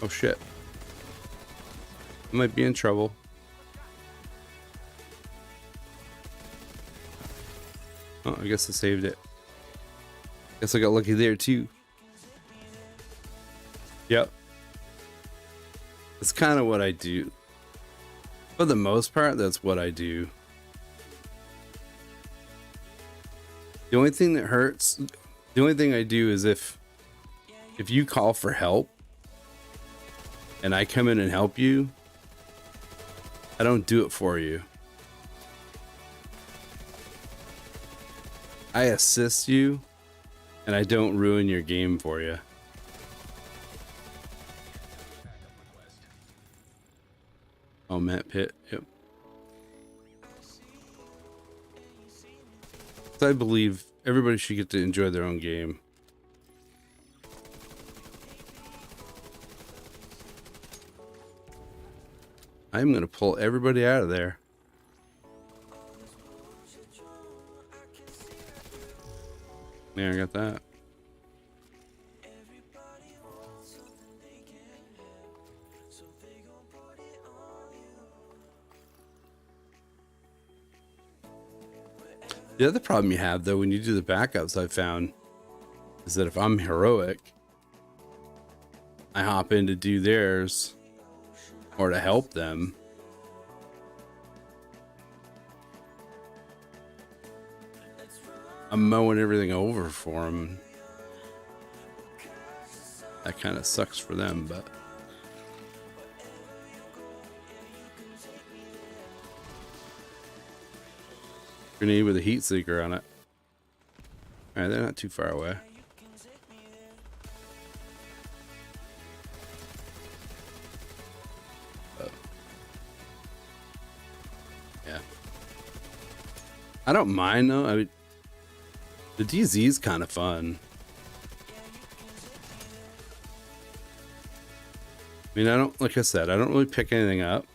shit, I might be in trouble. Oh, I guess I saved it. Guess I got lucky there too. Yep. That's kind of what I do. For the most part, that's what I do. The only thing that hurts, the only thing I do is if you call for help and I come in and help you, I don't do it for you. I assist you and I don't ruin your game for you. Oh, Matt Pitt. Yep. I believe everybody should get to enjoy their own game. I'm gonna pull everybody out of there. Yeah, I got that. The other problem you have, though, when you do the backups, I've found, is that if I'm heroic, I hop in to do theirs or to help them. I'm mowing everything over for them. That kind of sucks for them, but... Grenade with a heat seeker on it. Alright, they're not too far away. Oh. Yeah. I don't mind though. I mean, the DZ's kind of fun. I mean, I don't, like I said, I don't really pick anything up.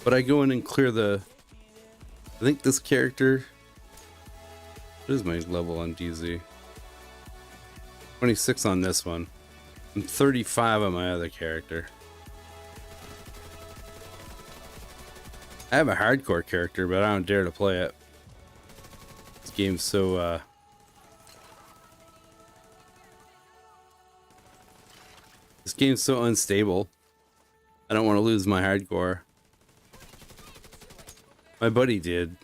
But I go in and clear the... I think this character... What is my level on DZ? 26 on this one. I'm 35 on my other character. I have a hardcore character, but I don't dare to play it. This game's so this game's so unstable. I don't want to lose my hardcore. My buddy did.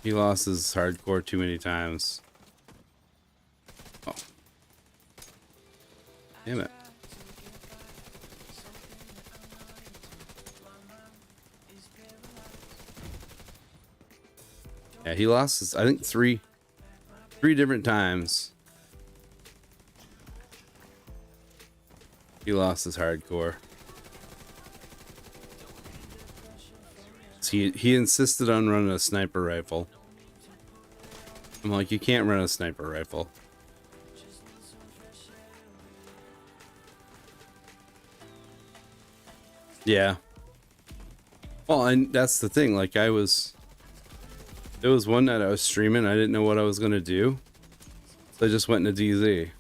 He lost his hardcore too many times. Oh. Damn it. Yeah, he lost his, I think three different times. He lost his hardcore. So he insisted on running a sniper rifle. I'm like, you can't run a sniper rifle. Yeah. Well, and that's the thing. Like, there was one night I was streaming. I didn't know what I was gonna do, so I just went into DZ.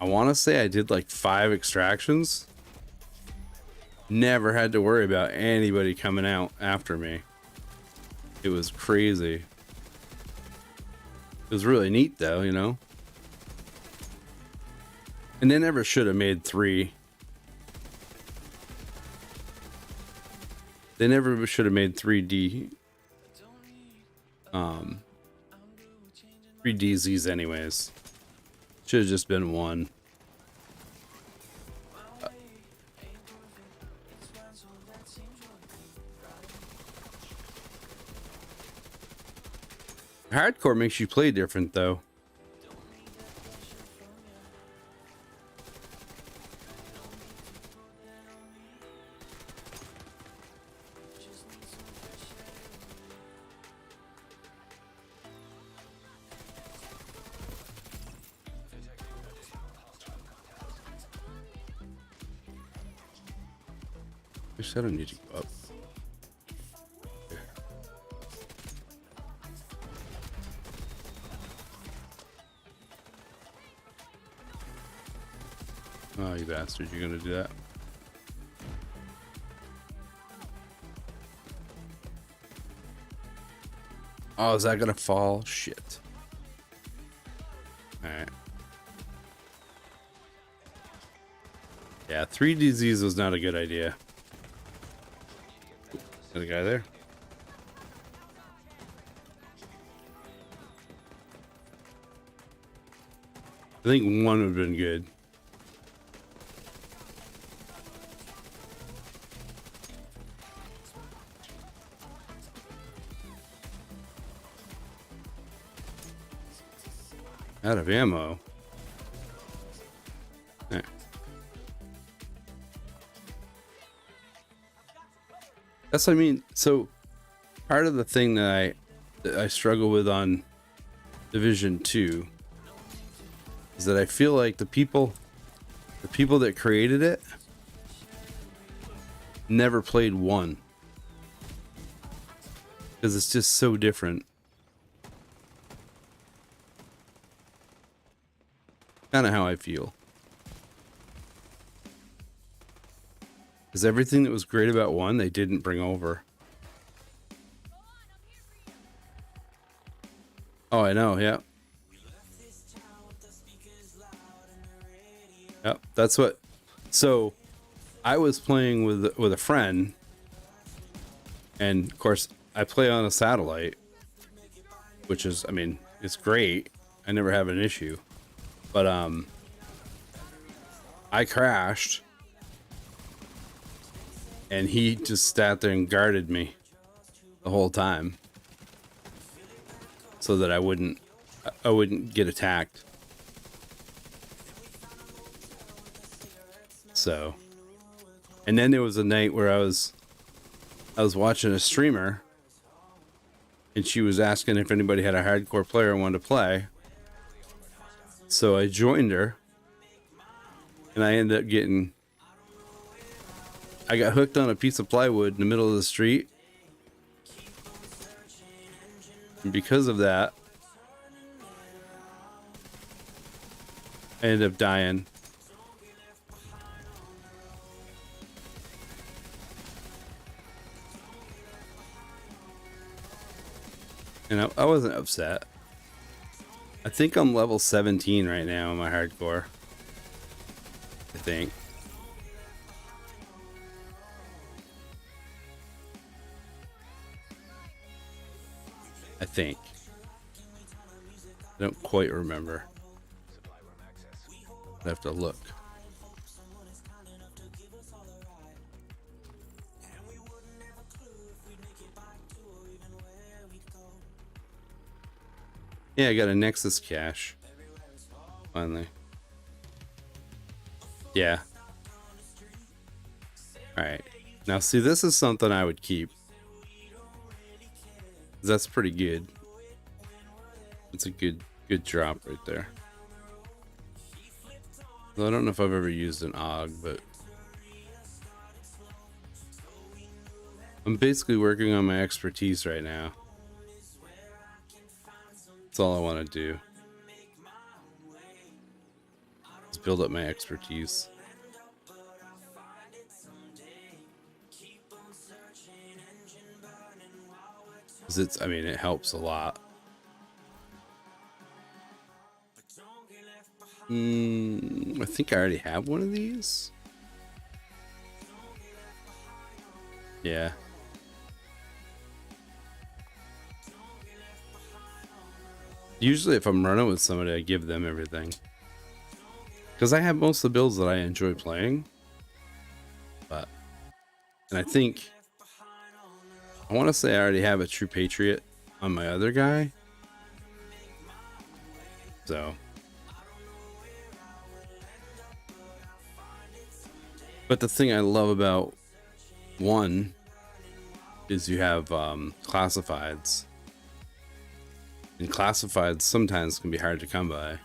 I want to say I did like 5 extractions. Never had to worry about anybody coming out after me. It was crazy. It was really neat though, you know. And they never should have made 3. They never should have made 3D 3DZs anyways. Should have just been 1. Hardcore makes you play different though. I don't need to go up. Oh, you bastard, you're gonna do that. Oh, is that gonna fall? Shit. Alright. Yeah, 3DZs was not a good idea. Is the guy there? I think 1 would have been good. Out of ammo. Right. That's what I mean. So part of the thing that I struggle with on Division 2 is that I feel like the people that created it never played 1 because it's just so different. Kind of how I feel. Because everything that was great about 1, they didn't bring over. Oh, I know, yeah. Yep, that's what. So, I was playing with a friend, and of course, I play on a satellite, which is, I mean, it's great. I never have an issue. But I crashed and he just sat there and guarded me the whole time so that I wouldn't get attacked. So, and then there was a night where I was watching a streamer and she was asking if anybody had a hardcore player and wanted to play. So I joined her, and I ended up I got hooked on a piece of plywood in the middle of the street. And because of that, I ended up dying. And I wasn't upset. I think I'm level 17 right now in my hardcore. I think. I don't quite remember. Supply room access. I have to look. Yeah, I got a Nexus cache. Finally. Yeah. Alright. Now see, this is something I would keep. That's pretty good. It's a good drop right there. Well, I don't know if I've ever used an AUG, but I'm basically working on my expertise right now. That's all I want to do. Is build up my expertise. 'Cause it's, I mean, it helps a lot. I think I already have one of these. Yeah. Usually if I'm running with somebody, I give them everything. Because I have most of the builds that I enjoy playing. But, and I think, I want to say I already have a True Patriot on my other guy. So. But the thing I love about one is you have classifieds. And classifieds sometimes can be hard to come by. I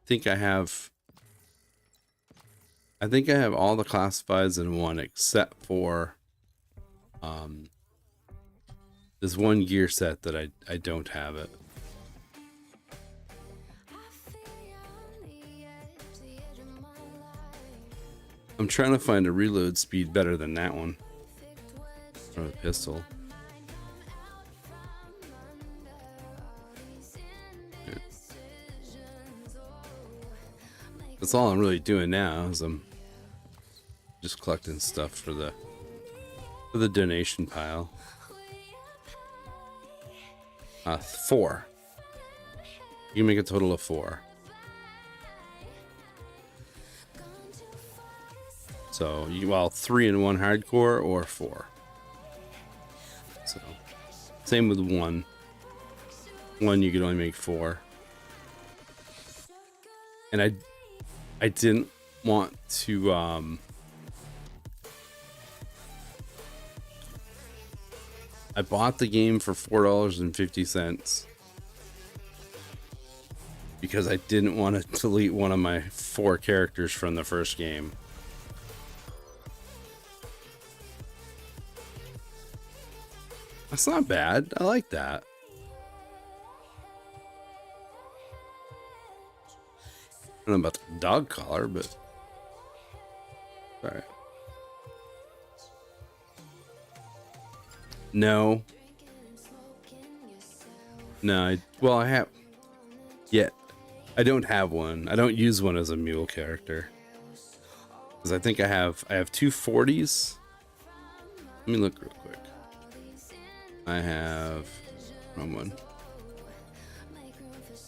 think I have all the classifieds in one except for there's one gear set that I don't have it. I'm trying to find a reload speed better than that one. Or the pistol. Yeah. That's all I'm really doing now is I'm just collecting stuff for the donation pile. 4. You can make a total of 4. So you 3 in 1 hardcore or 4. So same with 1. 1 you could only make 4. And I didn't want to I bought the game for $4.50 because I didn't want to delete one of my 4 characters from the first game. That's not bad. I like that. I don't know about the dog collar, but all right. No, I have. Yet, I don't have one. I don't use one as a mule character because I think I have 2 40s. Let me look real quick. I have wrong one.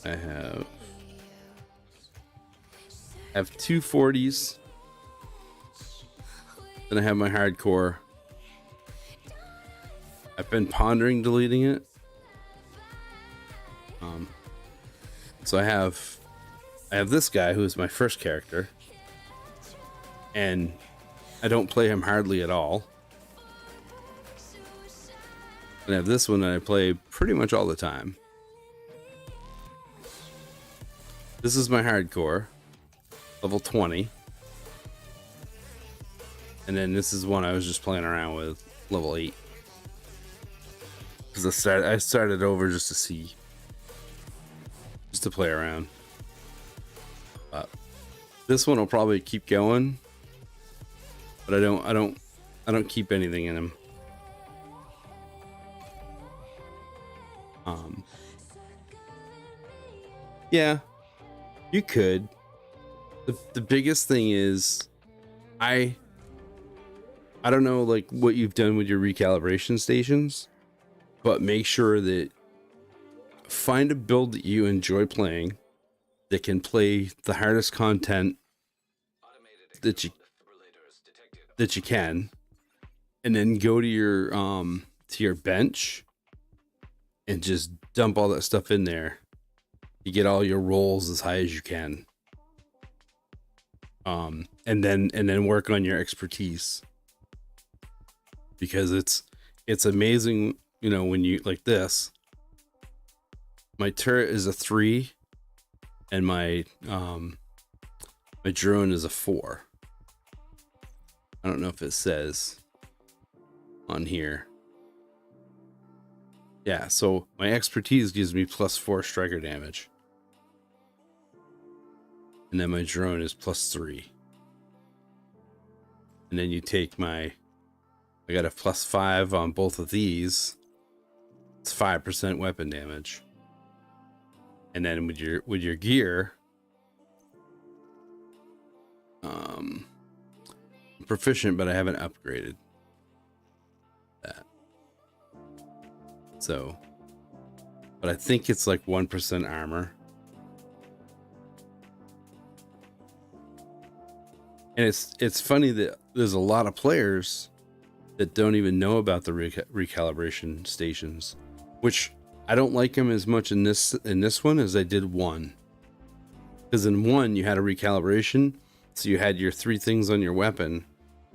I have 2 40s. Then I have my hardcore. I've been pondering deleting it. So I have this guy who is my first character, and I don't play him hardly at all. And I have this one that I play pretty much all the time. This is my hardcore, level 20. And then this is one I was just playing around with, level 8. Because I started over just to see. Just to play around. But this one will probably keep going. But I don't keep anything in him. Um, yeah, you could. The biggest thing is, I don't know like what you've done with your recalibration stations, but make sure that find a build that you enjoy playing that can play the hardest content that you can, and then go to your bench and just dump all that stuff in there. You get all your rolls as high as you can. And then work on your expertise, because it's amazing, you know, when you like this. My turret is a 3 and my drone is a 4. I don't know if it says on here. Yeah, so my expertise gives me +4 striker damage. And then my drone is +3. And then you take I got a +5 on both of these. It's 5% weapon damage. And then with your gear, I'm proficient, but I haven't upgraded that. So, but I think it's like 1% armor. And it's funny that there's a lot of players that don't even know about the recalibration stations, which I don't like them as much in this one as I did 1. Because in 1 you had a recalibration, so you had your 3 things on your weapon,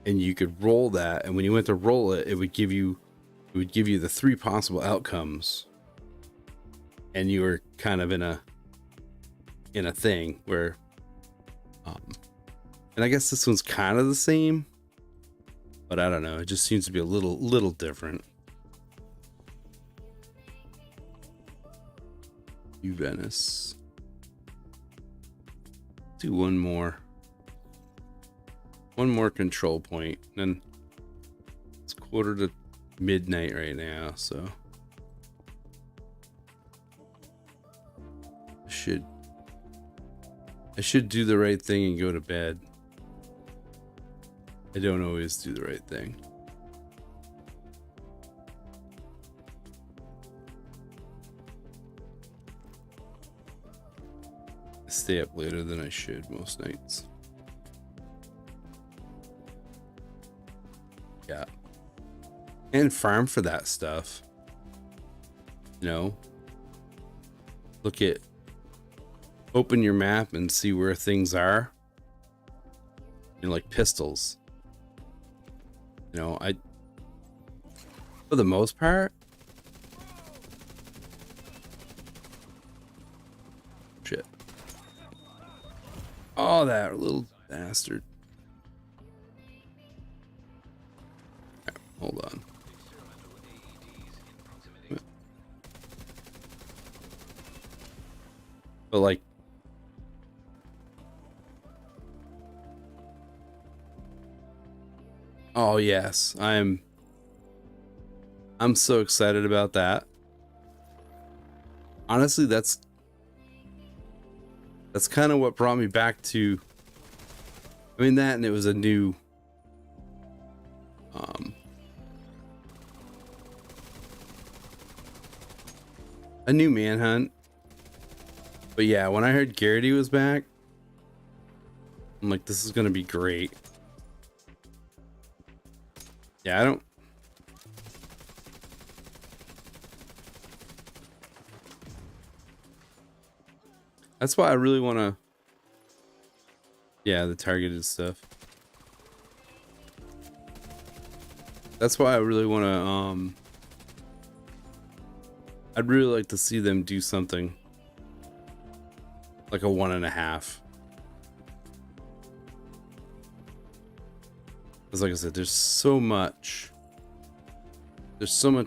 and you could roll that, and when you went to roll it, it would give you the 3 possible outcomes, and you were kind of in a thing where, and I guess this one's kind of the same, but I don't know. It just seems to be a little different. Venice. Do one more control point, then it's 1:45 midnight right now, so I should do the right thing and go to bed. I don't always do the right thing. I stay up later than I should most nights. Yeah. And farm for that stuff. You know? Open your map and see where things are. You know, like pistols. You know, for the most part, shit. Oh, that little bastard. Right, hold on. But like, oh yes, I'm so excited about that. Honestly, that's kind of what brought me back to, I mean, that, and it was a new Manhunt. But yeah, when I heard Garrity was back, I'm like, this is gonna be great. Yeah, that's why I really want to, yeah, the targeted stuff. That's why I really want to, I'd really like to see them do something like a 1.5. Because like I said, there's so much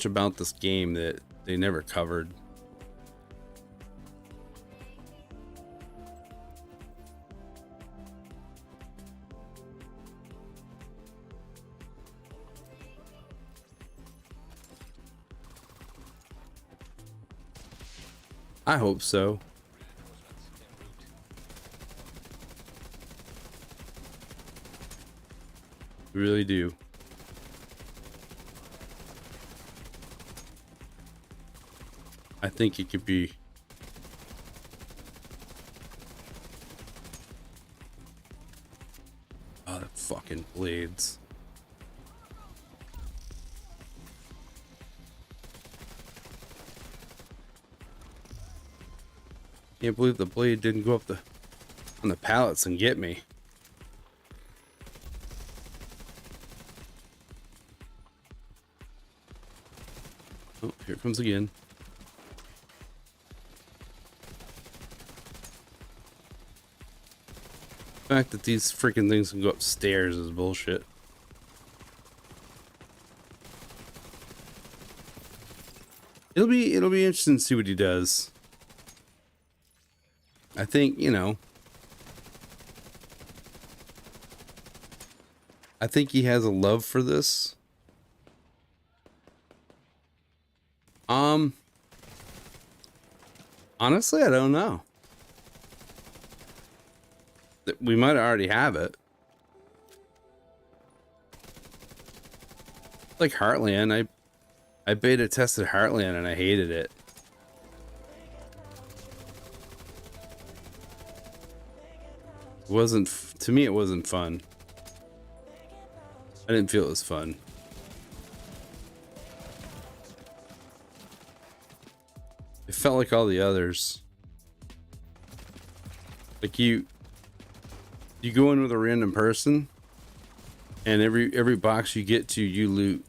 about this game that they never covered. I hope so. Really do. I think it could be. Oh, the fucking blades. Can't believe the blade didn't go up on the pallets and get me. Oh, here it comes again. The fact that these freaking things can go upstairs is bullshit. It'll be interesting to see what he does. I think, you know, I think he has a love for this. Honestly, I don't know. We might already have it. Like Heartland, I beta tested Heartland and I hated it. To me it wasn't fun. I didn't feel it was fun. It felt like all the others. Like you go in with a random person and every box you get to, you loot.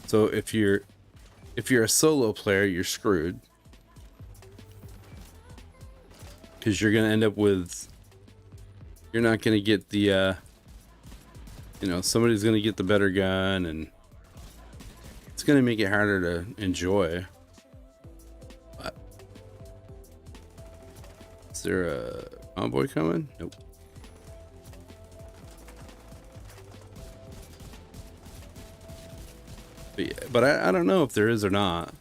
So if you're a solo player, you're screwed. Cuz you're going to end up with, you're not going to get the you know, somebody's going to get the better gun, and it's going to make it harder to enjoy. But is there a convoy coming? Nope. But, yeah, but I don't know if there is or not.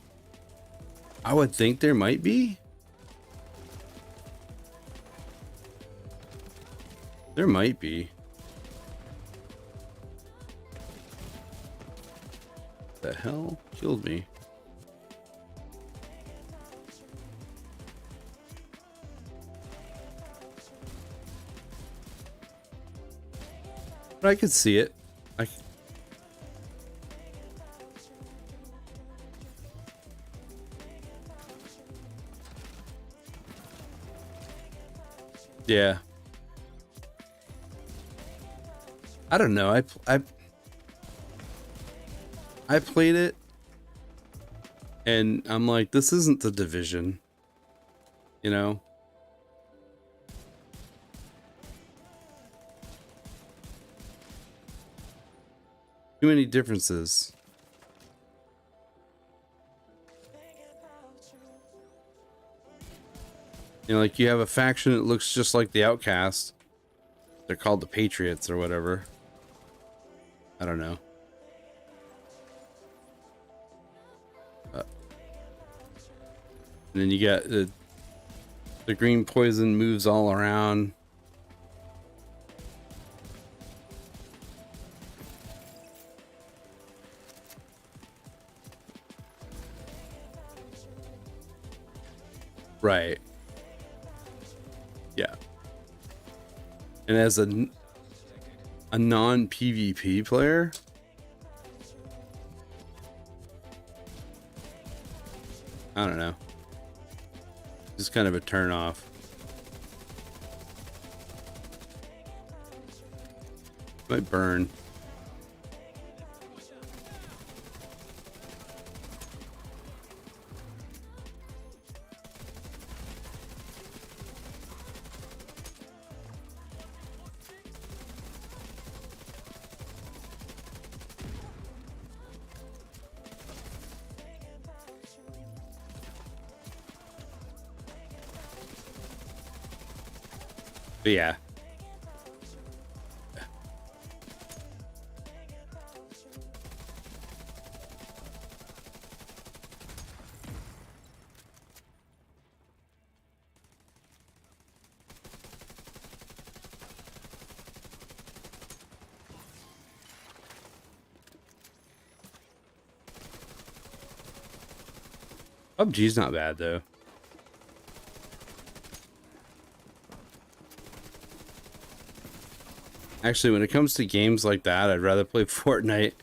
I would think there might be. There might be. The hell killed me? But I could see it. Yeah. I don't know. I played it and I'm like, this isn't The Division, you know? Too many differences. You know, like you have a faction that looks just like the Outcast. They're called the Patriots or whatever. I don't know. And then you got the green poison moves all around. Right. Yeah. And as a non-PvP player, I don't know. Just kind of a turn off. Might burn. But yeah. PUBG's not bad though. Actually, when it comes to games like that, I'd rather play Fortnite.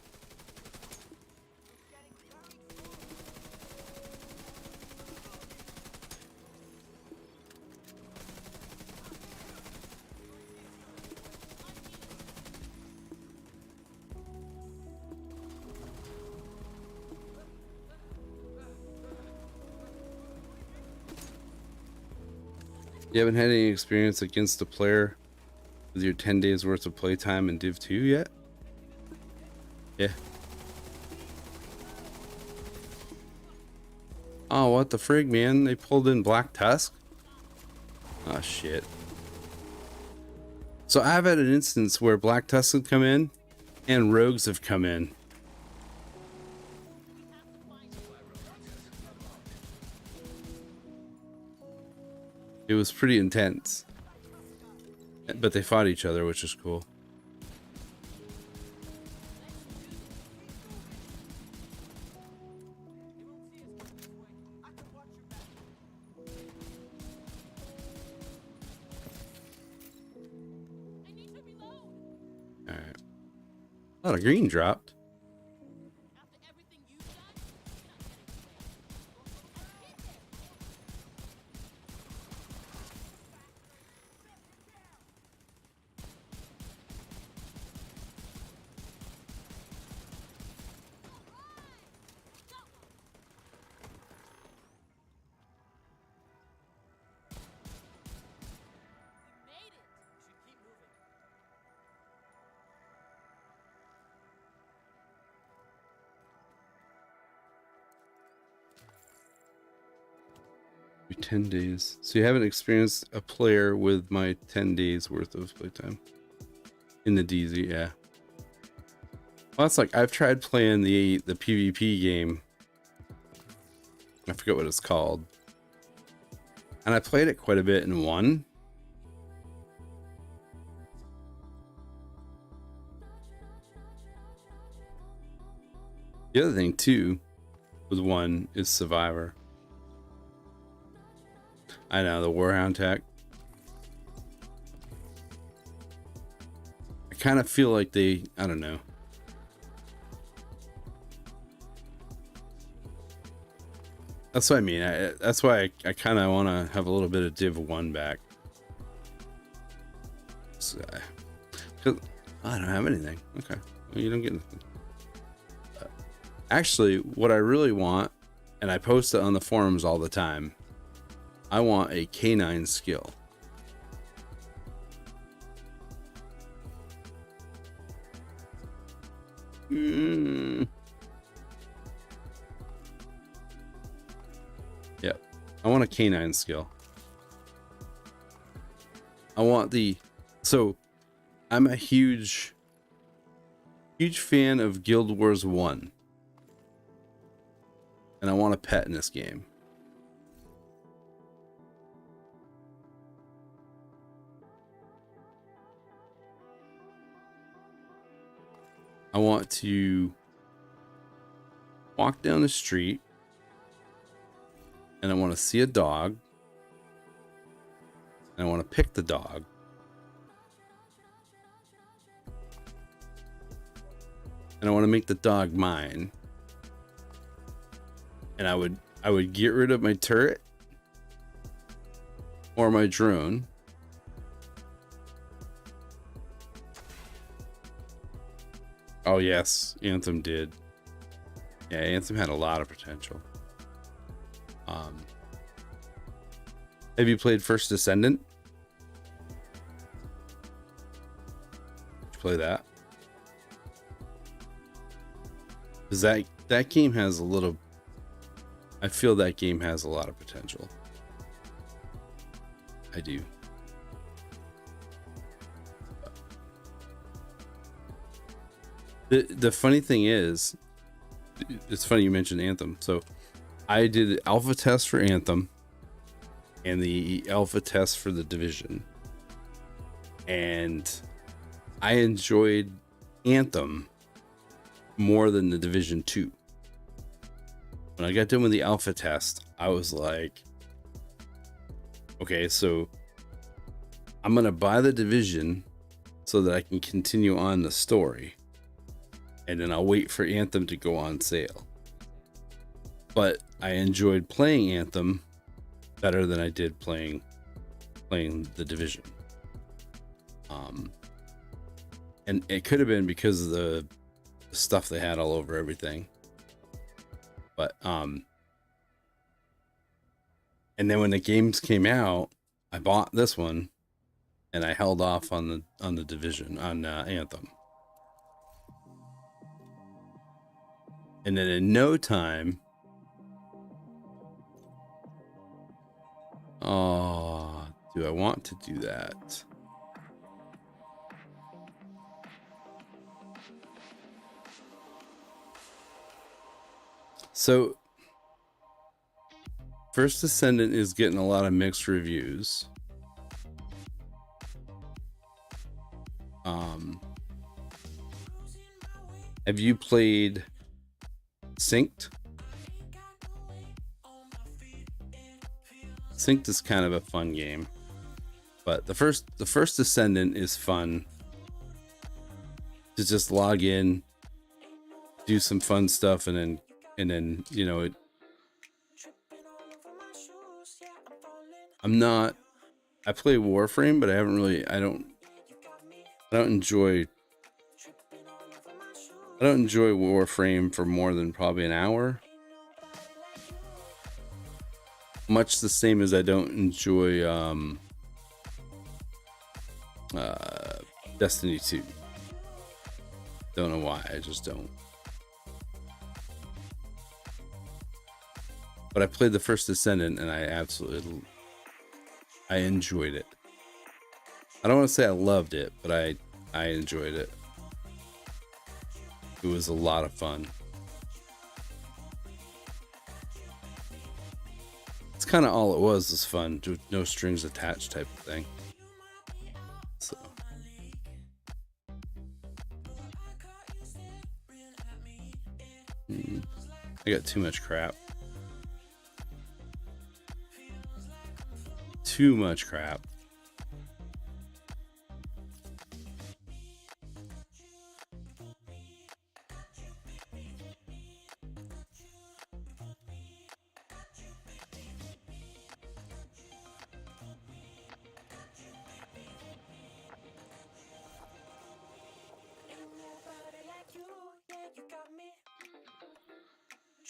You haven't had any experience against a player with your 10 days worth of playtime in Div 2 yet? Yeah. Oh, what the frig, man? They pulled in Black Tusk? Oh, shit. So I've had an instance where Black Tusk have come in and Rogues have come in. It was pretty intense. But they fought each other, which is cool. Alright. A lot of green dropped. Your 10 days. So you haven't experienced a player with my 10 days worth of playtime in the DZ, yeah. Well, that's like I've tried playing the PvP game. I forget what it's called. And I played it quite a bit and won. The other thing too with one is Survivor. I know, the Warhound tech. I kind of feel like they, I don't know. That's what I mean. That's why I kind of want to have a little bit of Div 1 back. So, 'cause I don't have anything. Okay. Well, you don't get anything. Actually, what I really want, and I post it on the forums all the time, I want a K9 skill. Yep. I want a K9 skill. I want the... So, I'm a huge fan of Guild Wars 1. And I want a pet in this game. I want to walk down the street and I want to see a dog and I want to pick the dog and I want to make the dog mine, and I would get rid of my turret or my drone. Oh yes, Anthem did. Yeah, Anthem had a lot of potential. Have you played First Descendant? Did you play that? Because that game has a little... I feel that game has a lot of potential. I do. The funny thing is, it's funny you mentioned Anthem. So I did the alpha test for Anthem and the alpha test for the Division. And I enjoyed Anthem more than the Division 2. When I got done with the alpha test, I was like, okay, so I'm gonna buy the Division so that I can continue on the story, and then I'll wait for Anthem to go on sale. But I enjoyed playing Anthem better than I did playing the Division. And it could have been because of the stuff they had all over everything. But and then when the games came out, I bought this one, and I held off on the Division, on Anthem. And then in no time, oh, do I want to do that? So, First Descendant is getting a lot of mixed reviews. Have you played Synced? Synced is kind of a fun game, but the first Descendant is fun to just log in, do some fun stuff, and then you know it. I play Warframe, but I haven't really. I don't enjoy Warframe for more than probably an hour. Much the same as I don't enjoy Destiny 2. Don't know why, I just don't. But I played the first Descendant and I enjoyed it. I don't want to say I loved it, but I enjoyed it. It was a lot of fun. It's kind of all it was fun, no strings attached type of thing. So I got too much crap. Too much crap.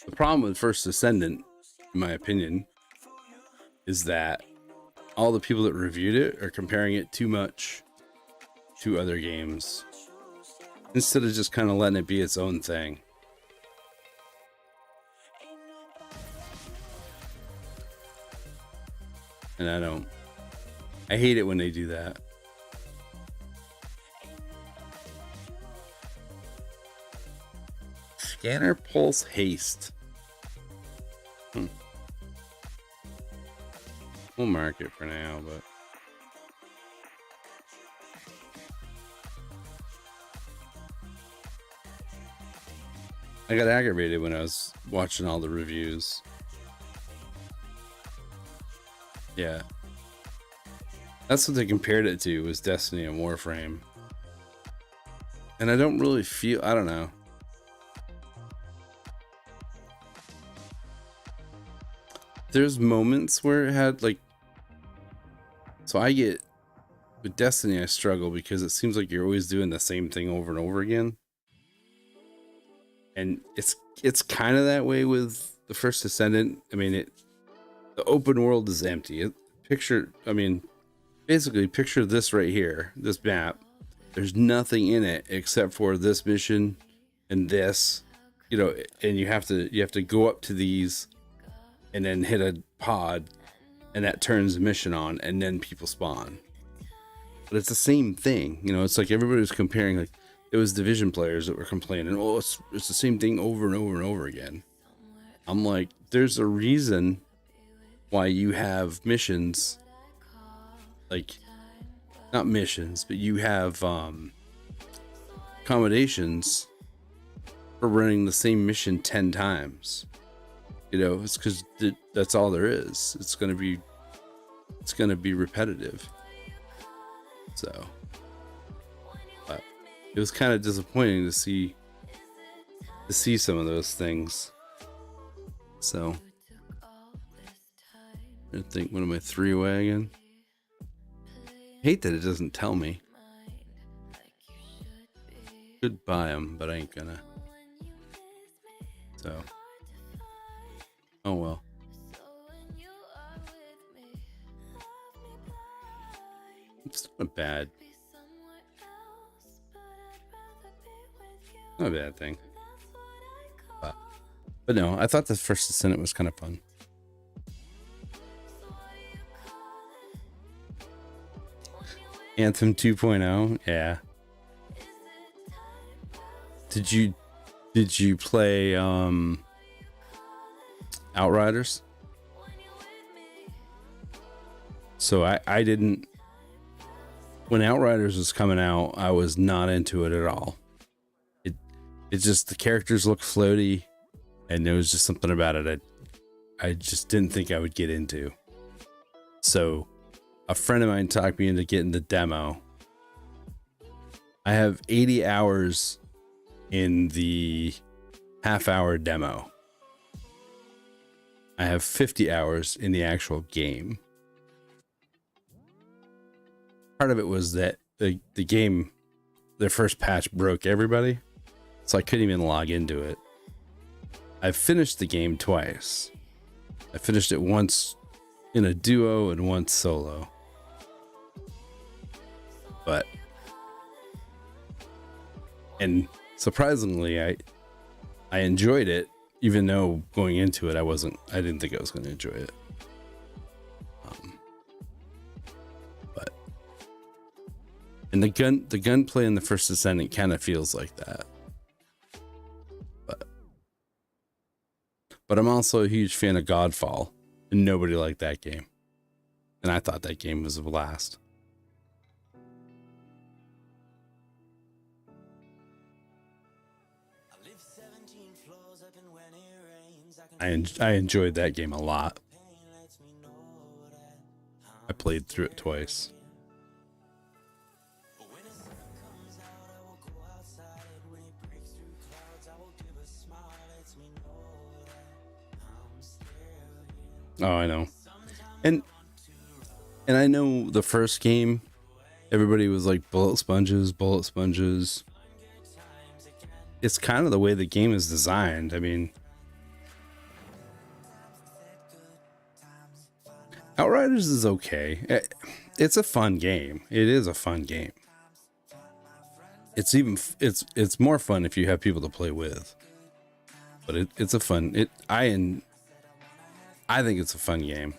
The problem with First Descendant, in my opinion, is that all the people that reviewed it are comparing it too much to other games instead of just kind of letting it be its own thing. And I hate it when they do that. Scanner Pulse Haste. We'll mark it for now, but I got aggravated when I was watching all the reviews. Yeah. That's what they compared it to, was Destiny and Warframe. And I don't really feel, I don't know. There's moments where it had like, so with Destiny I struggle because it seems like you're always doing the same thing over and over again. And it's kind of that way with the First Descendant. I mean, the open world is empty. Basically picture this right here, this map. There's nothing in it except for this mission and this, and you have to go up to these and then hit a pod, and that turns the mission on, and then people spawn. But it's the same thing, it's like everybody was comparing, like there was Division players that were complaining, oh, it's the same thing over and over and over again. I'm like, there's a reason why you have missions, like not missions, but you have accommodations for running the same mission 10 times. You know, it's because that's all there is. It's gonna be repetitive. So, but it was kind of disappointing to see some of those things. So, I think, what am I, 3 away again? Hate that it doesn't tell me. Could buy them, but I ain't gonna. So, oh well. It's not bad. Not a bad thing. But no, I thought the first Descendant was kind of fun. Anthem 2.0, yeah. Did you play Outriders? So I didn't. When Outriders was coming out, I was not into it at all. It just, the characters looked floaty, and there was just something about it I just didn't think I would get into. So a friend of mine talked me into getting the demo. I have 80 hours in the half-hour demo. I have 50 hours in the actual game. Part of it was that the game, their first patch broke everybody, so I couldn't even log into it. I've finished the game twice. I finished it once in a duo and once solo. And surprisingly, I enjoyed it, even though going into it, I didn't think I was going to enjoy it. And the gunplay in the first Descendant kind of feels like that. But I'm also a huge fan of Godfall, and nobody liked that game. And I thought that game was a blast. I enjoyed that game a lot. I played through it twice. Oh, I know. And I know the first game, everybody was like bullet sponges. It's kind of the way the game is designed. I mean, Outriders is okay. It's a fun game. It is a fun game. It's more fun if you have people to play with. But it's a fun. I think it's a fun game.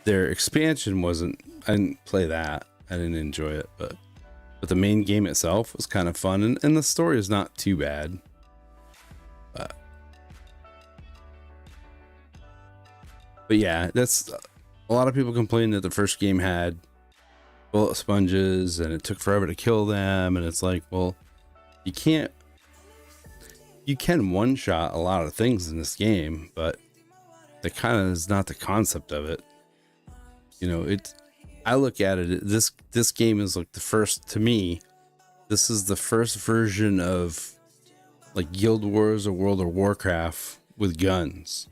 Their expansion wasn't. I didn't play that. I didn't enjoy it, but the main game itself was kind of fun, and the story is not too bad. But yeah, that's a lot of people complain that the first game had bullet sponges and it took forever to kill them, and it's like, well, you can one-shot a lot of things in this game, but that kind of is not the concept of it. You know, I look at it, this game is like the first, to me, this is the first version of like Guild Wars or World of Warcraft with guns.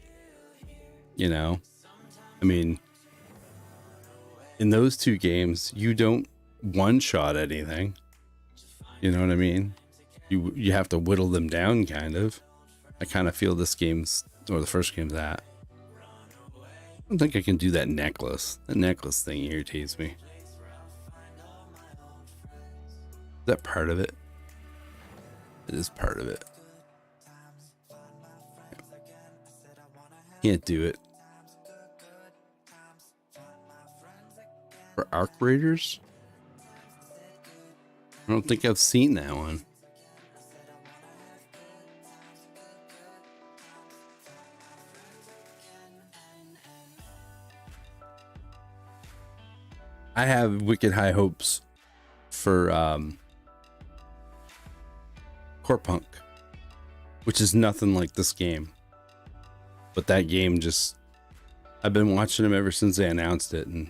You know, I mean, in those two games, you don't one-shot anything. You know what I mean? You have to whittle them down, kind of. I kind of feel this game's, or the first game's that. I don't think I can do that necklace. That necklace thing irritates me. Is that part of it? It is part of it. Can't do it. For Arc Raiders? I don't think I've seen that one. I have wicked high hopes for Core Punk. which is nothing like this game. But that game just, I've been watching them ever since they announced it, and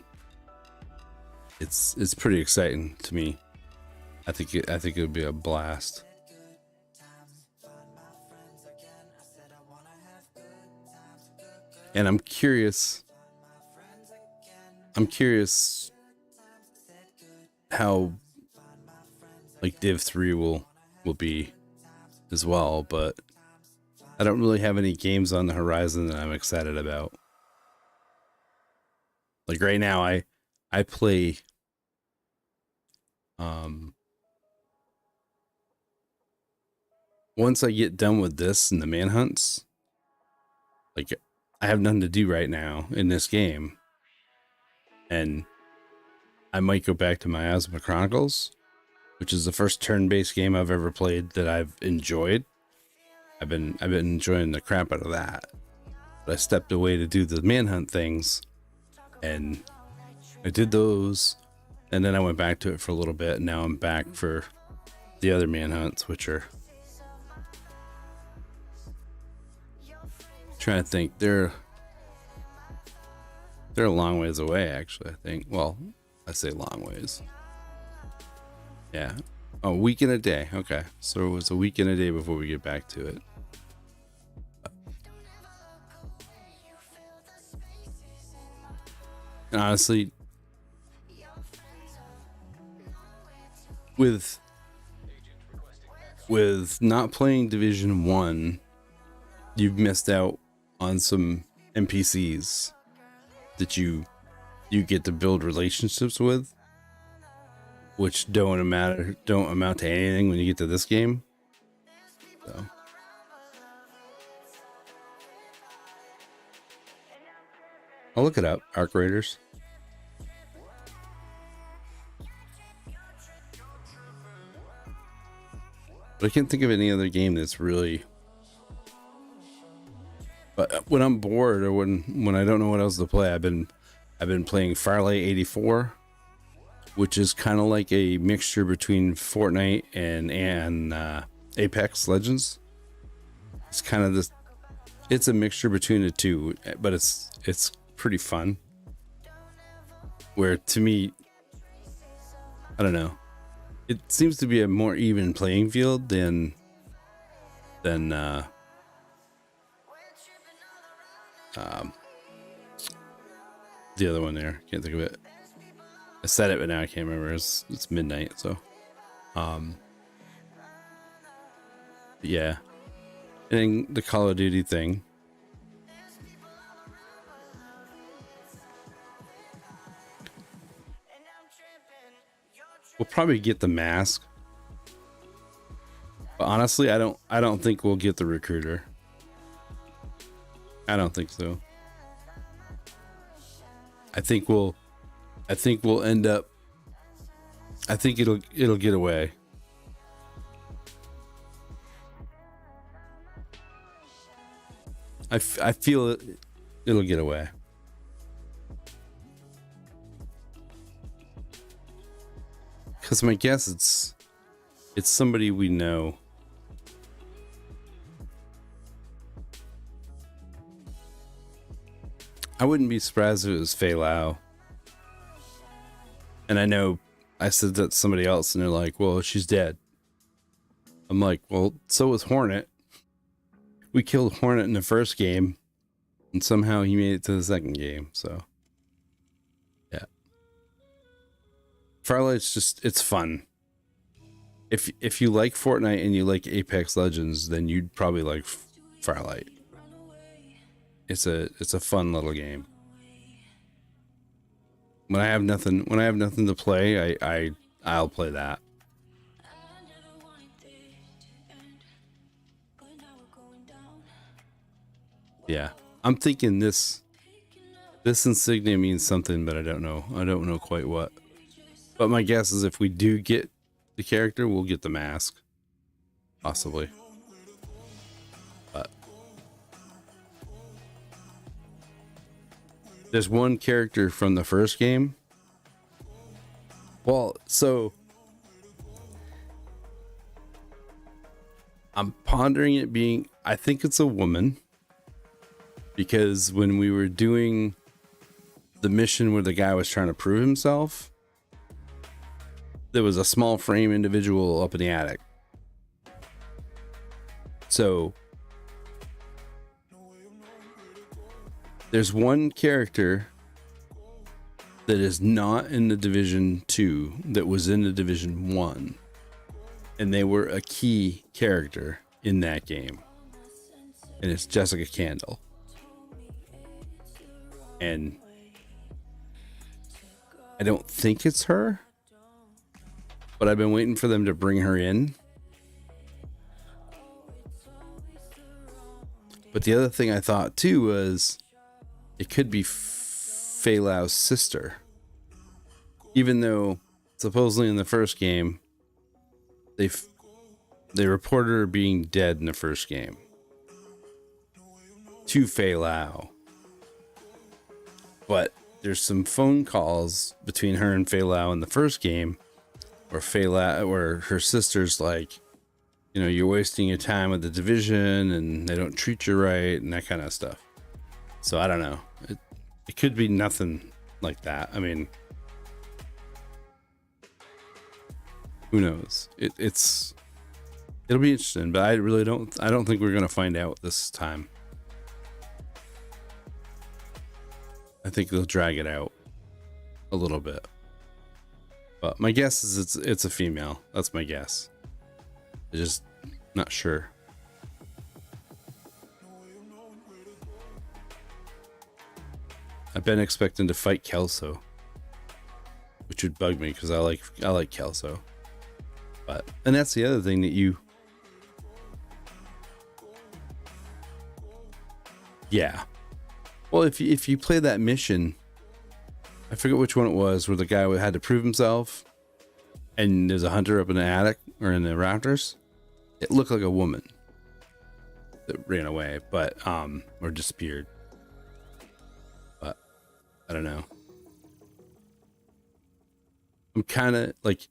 it's pretty exciting to me. I think it would be a blast. And I'm curious how like Div 3 will be as well, but I don't really have any games on the horizon that I'm excited about. Like right now I play once I get done with this and the manhunts, like I have nothing to do right now in this game, and I might go back to Miasma Chronicles, which is the first turn-based game I've ever played that I've enjoyed. I've been enjoying the crap out of that. But I stepped away to do the manhunt things, and I did those, and then I went back to it for a little bit, and now I'm back for the other manhunts, which are, trying to think, they're a long ways away, actually. I think, well, I say long ways, yeah, a week and a day. Okay, so it was a week and a day before we get back to it. And honestly, with not playing Division 1, you've missed out on some NPCs that you get to build relationships with, which don't amount to anything when you get to this game. So I'll look it up, Arc Raiders. But I can't think of any other game that's really. But when I'm bored or when I don't know what else to play, I've been playing Firelight 84, which is kind of like a mixture between Fortnite and Apex Legends. It's kind of this. It's a mixture between the two, but it's pretty fun. Where to me, I don't know, it seems to be a more even playing field than the other one there. Can't think of it. I said it, but now I can't remember. It's midnight, so yeah. And then the Call of Duty thing. We'll probably get the mask. But honestly, I don't think we'll get the recruiter. I don't think so. I think we'll end up. I think it'll get away. I feel it'll get away. Because my guess it's somebody we know. I wouldn't be surprised if it was Fei Lao. And I know I said that to somebody else and they're like, well, she's dead. I'm like, well, so was Hornet. We killed Hornet in the first game and somehow he made it to the second game. So yeah. Firelight's just, it's fun. If you like Fortnite and you like Apex Legends, then you'd probably like Firelight. It's a fun little game. When I have nothing to play, I'll play that. Yeah, I'm thinking this insignia means something, but I don't know quite what. But my guess is if we do get the character, we'll get the mask, possibly. But there's one character from the first game. Well, so I'm pondering it being, I think it's a woman, because when we were doing the mission where the guy was trying to prove himself, there was a small frame individual up in the attic. So there's one character that is not in the Division 2 that was in the Division 1. And they were a key character in that game. And it's Jessica Candle. And I don't think it's her, but I've been waiting for them to bring her in. But the other thing I thought too was it could be Fei Lao's sister. Even though supposedly in the first game they reported her being dead in the first game to Fei Lao. But there's some phone calls between her and Fei Lao in the first game where her sister's like, you know, you're wasting your time with the Division and they don't treat you right and that kind of stuff. So I don't know. It could be nothing like that. I mean, who knows? It'll be interesting, but I don't think we're gonna find out this time. I think they'll drag it out a little bit. But my guess is it's a female. That's my guess. I'm just not sure. I've been expecting to fight Kelso, which would bug me because I like Kelso. And that's the other thing that yeah. Well, if you play that mission, I forget which one it was, where the guy had to prove himself, and there's a hunter up in the attic or in the rafters. It looked like a woman that ran away, or disappeared. But I don't know. I'm kind of like,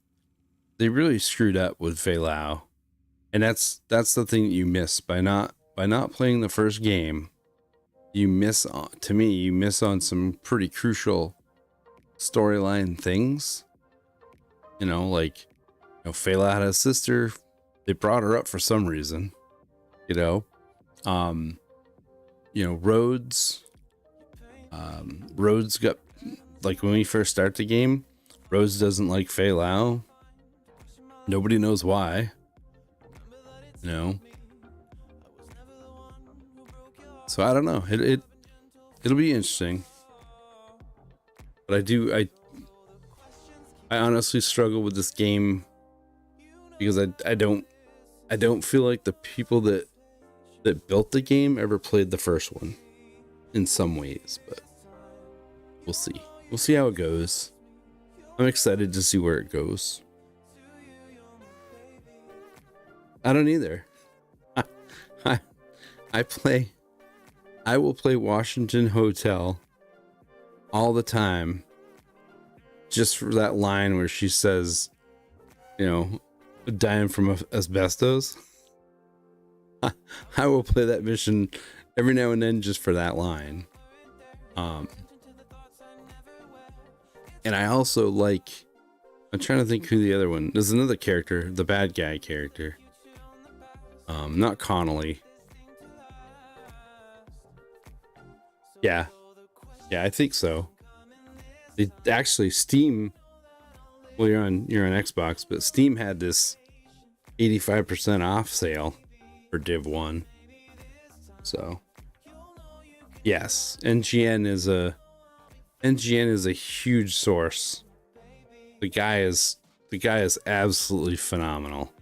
they really screwed up with Fei Lao, and that's the thing that you miss by not playing the first game. You miss on some pretty crucial storyline things. You know, like, Fei Lao had a sister. They brought her up for some reason. Rhodes. Rhodes got, like, when we first start the game, Rhodes doesn't like Fei Lao. Nobody knows why. So I don't know. It'll be interesting. But I honestly struggle with this game because I don't feel like the people that built the game ever played the first one in some ways, but we'll see. We'll see how it goes. I'm excited to see where it goes. I don't either. I will play Washington Hotel all the time just for that line where she says, dying from asbestos. I will play that mission every now and then just for that line. And I also I'm trying to think who the other one. There's another character, the bad guy character. Not Connolly. Yeah, I think so. It actually, Steam. Well, you're on Xbox, but Steam had this 85% off sale for Div 1. So, yes, NGN is a huge source. The guy is absolutely phenomenal.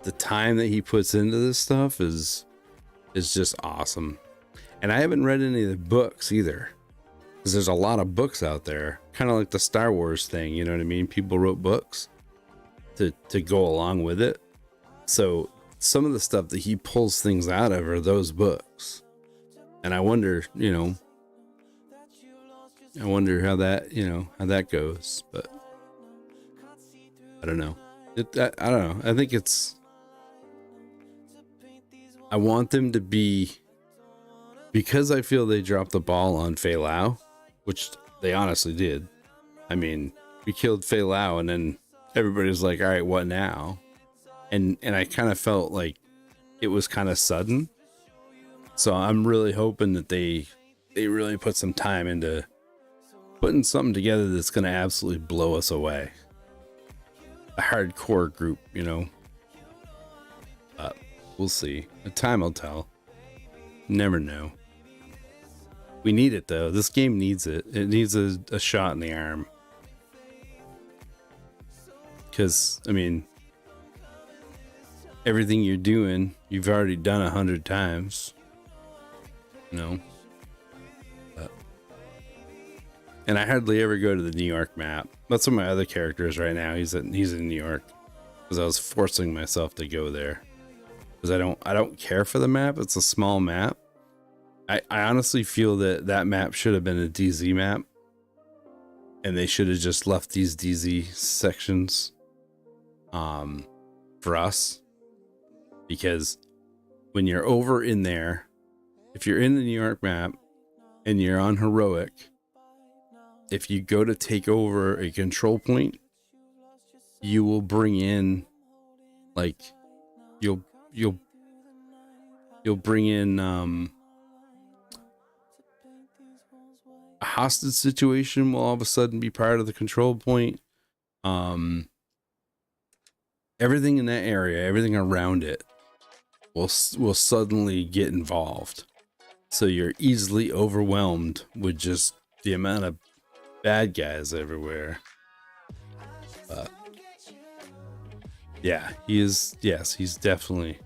The time that he puts into this stuff is just awesome. And I haven't read any of the books either, because there's a lot of books out there, kind of like the Star Wars thing. You know what I mean? People wrote books to go along with it. So some of the stuff that he pulls things out of are those books. And I wonder, how that goes. But I don't know. I don't know. I think it's I want them to be, because I feel they dropped the ball on Fei Lao, which they honestly did. I mean, we killed Fei Lao and then everybody's like, all right, what now? And I kind of felt like it was kind of sudden. So I'm really hoping that they really put some time into putting something together that's going to absolutely blow us away. A hardcore group, you know. But we'll see. The time will tell. Never know. We need it though. This game needs it. It needs a shot in the arm. Because, I mean, everything you're doing, you've already done 100 times. You know? And I hardly ever go to the New York map. That's one of my other characters right now. He's in New York. Because I was forcing myself to go there. Because I don't care for the map. It's a small map. I honestly feel that map should have been a DZ map. And they should have just left these DZ sections for us. Because when you're over in there, if you're in the New York map and you're on heroic, if you go to take over a control point, you will bring in, like, you'll bring in a hostage situation will all of a sudden be part of the control point. Everything in that area, everything around it will suddenly get involved. So you're easily overwhelmed with just the amount of bad guys everywhere. Yeah, he is. Yes, he's definitely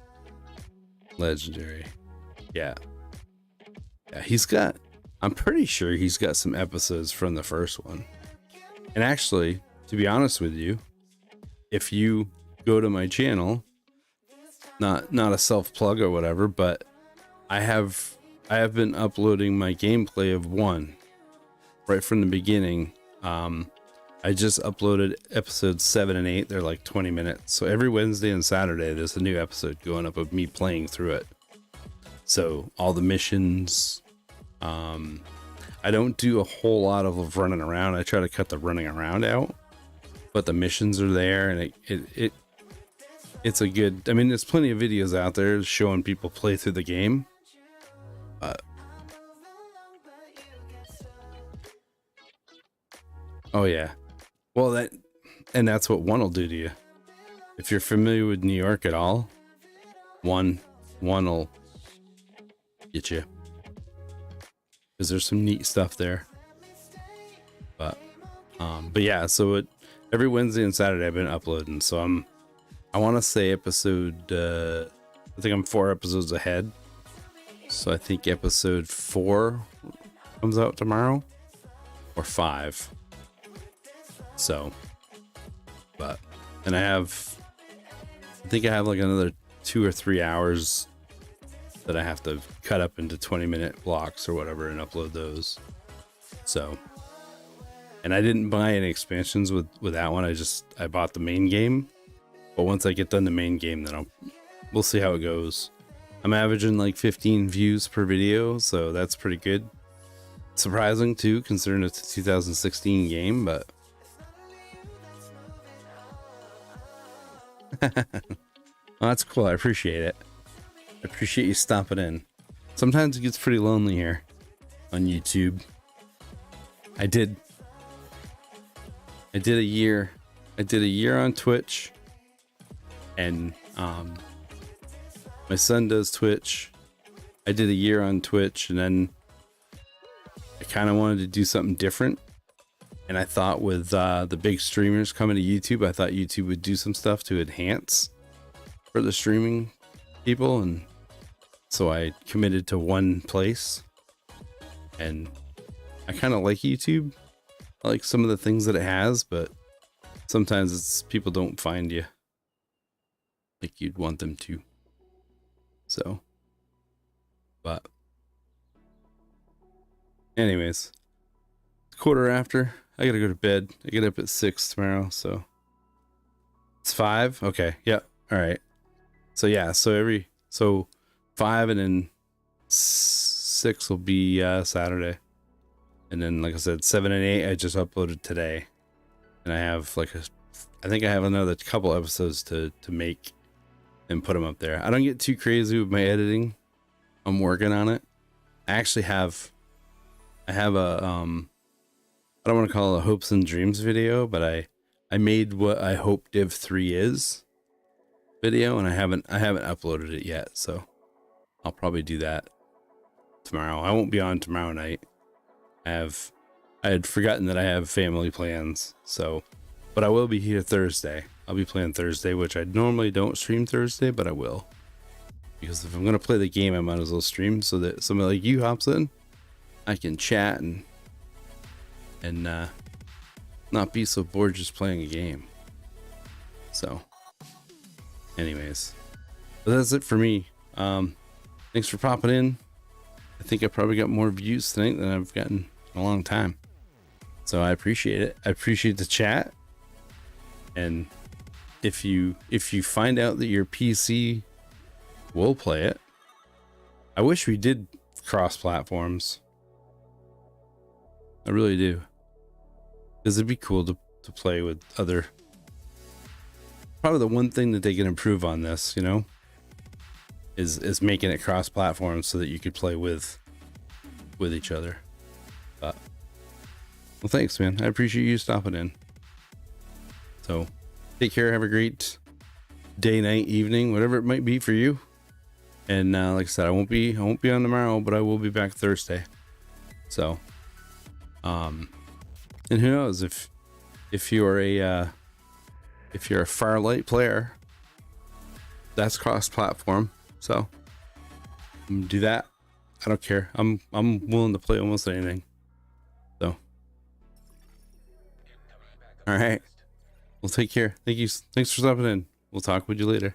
legendary. Yeah, he's got, I'm pretty sure he's got some episodes from the first one. And actually, to be honest with you, if you go to my channel, not a self plug or whatever, but I have been uploading my gameplay of 1 right from the beginning. I just uploaded episodes 7 and 8. They're like 20 minutes. So every Wednesday and Saturday, there's a new episode going up of me playing through it. So all the missions, I don't do a whole lot of running around. I try to cut the running around out, but the missions are there, and it's a good, I mean, there's plenty of videos out there showing people play through the game. Oh yeah. Well, that's what 1 will do to you. If you're familiar with New York at all, 1 will get you. Because there's some neat stuff there. But yeah, so every Wednesday and Saturday I've been uploading. So I want to say episode, I think I'm 4 episodes ahead. So I think episode 4 comes out tomorrow, or 5. So, and I think I have like another 2 or 3 hours that I have to cut up into 20-minute blocks or whatever and upload those. So, and I didn't buy any expansions with that one. I bought the main game. But once I get done the main game, then we'll see how it goes. I'm averaging like 15 views per video, so that's pretty good. Surprising too, considering it's a 2016 game, but well, that's cool. I appreciate it. I appreciate you stopping in. Sometimes it gets pretty lonely here on YouTube. I did a year on Twitch, and my son does Twitch. I did a year on Twitch, and then I kind of wanted to do something different. And I thought with the big streamers coming to YouTube, I thought YouTube would do some stuff to enhance for the streaming people. And so I committed to one place. And I kind of like YouTube. I like some of the things that it has, but sometimes it's people don't find you like you'd want them to. So, but anyways, quarter after. I gotta go to bed. I get up at 6 tomorrow, so it's 5. Okay, yeah, all right. So yeah, so 5, and then 6 will be Saturday. And then, like I said, 7 and 8 I just uploaded today, and I have I think I have another couple episodes to make and put them up there. I don't get too crazy with my editing. I'm working on it. I actually have a I don't want to call it a hopes and dreams video, but I made what I hope Div 3 is video, and I haven't uploaded it yet, so I'll probably do that tomorrow. I won't be on tomorrow night. I had forgotten that I have family plans, so, but I will be here Thursday. I'll be playing Thursday, which I normally don't stream Thursday, but I will, because if I'm gonna play the game, I might as well stream so that somebody like you hops in, I can chat and not be so bored just playing a game. So, anyways, but that's it for me. Thanks for popping in. I think I probably got more views tonight than I've gotten in a long time, so I appreciate it. I appreciate the chat, and if you find out that your PC will play it, I wish we did cross platforms. I really do, because it'd be cool to play with other. Probably the one thing that they can improve on this, you know, is making it cross platform so that you could play with each other. But well, thanks, man. I appreciate you stopping in. So take care. Have a great day, night, evening, whatever it might be for you. And like I said, I won't be on tomorrow, but I will be back Thursday. So and who knows, if you're a Firelight player, that's cross-platform. So do that. I don't care. I'm willing to play almost anything. So all right. Well, take care. Thanks for stopping in. We'll talk with you later.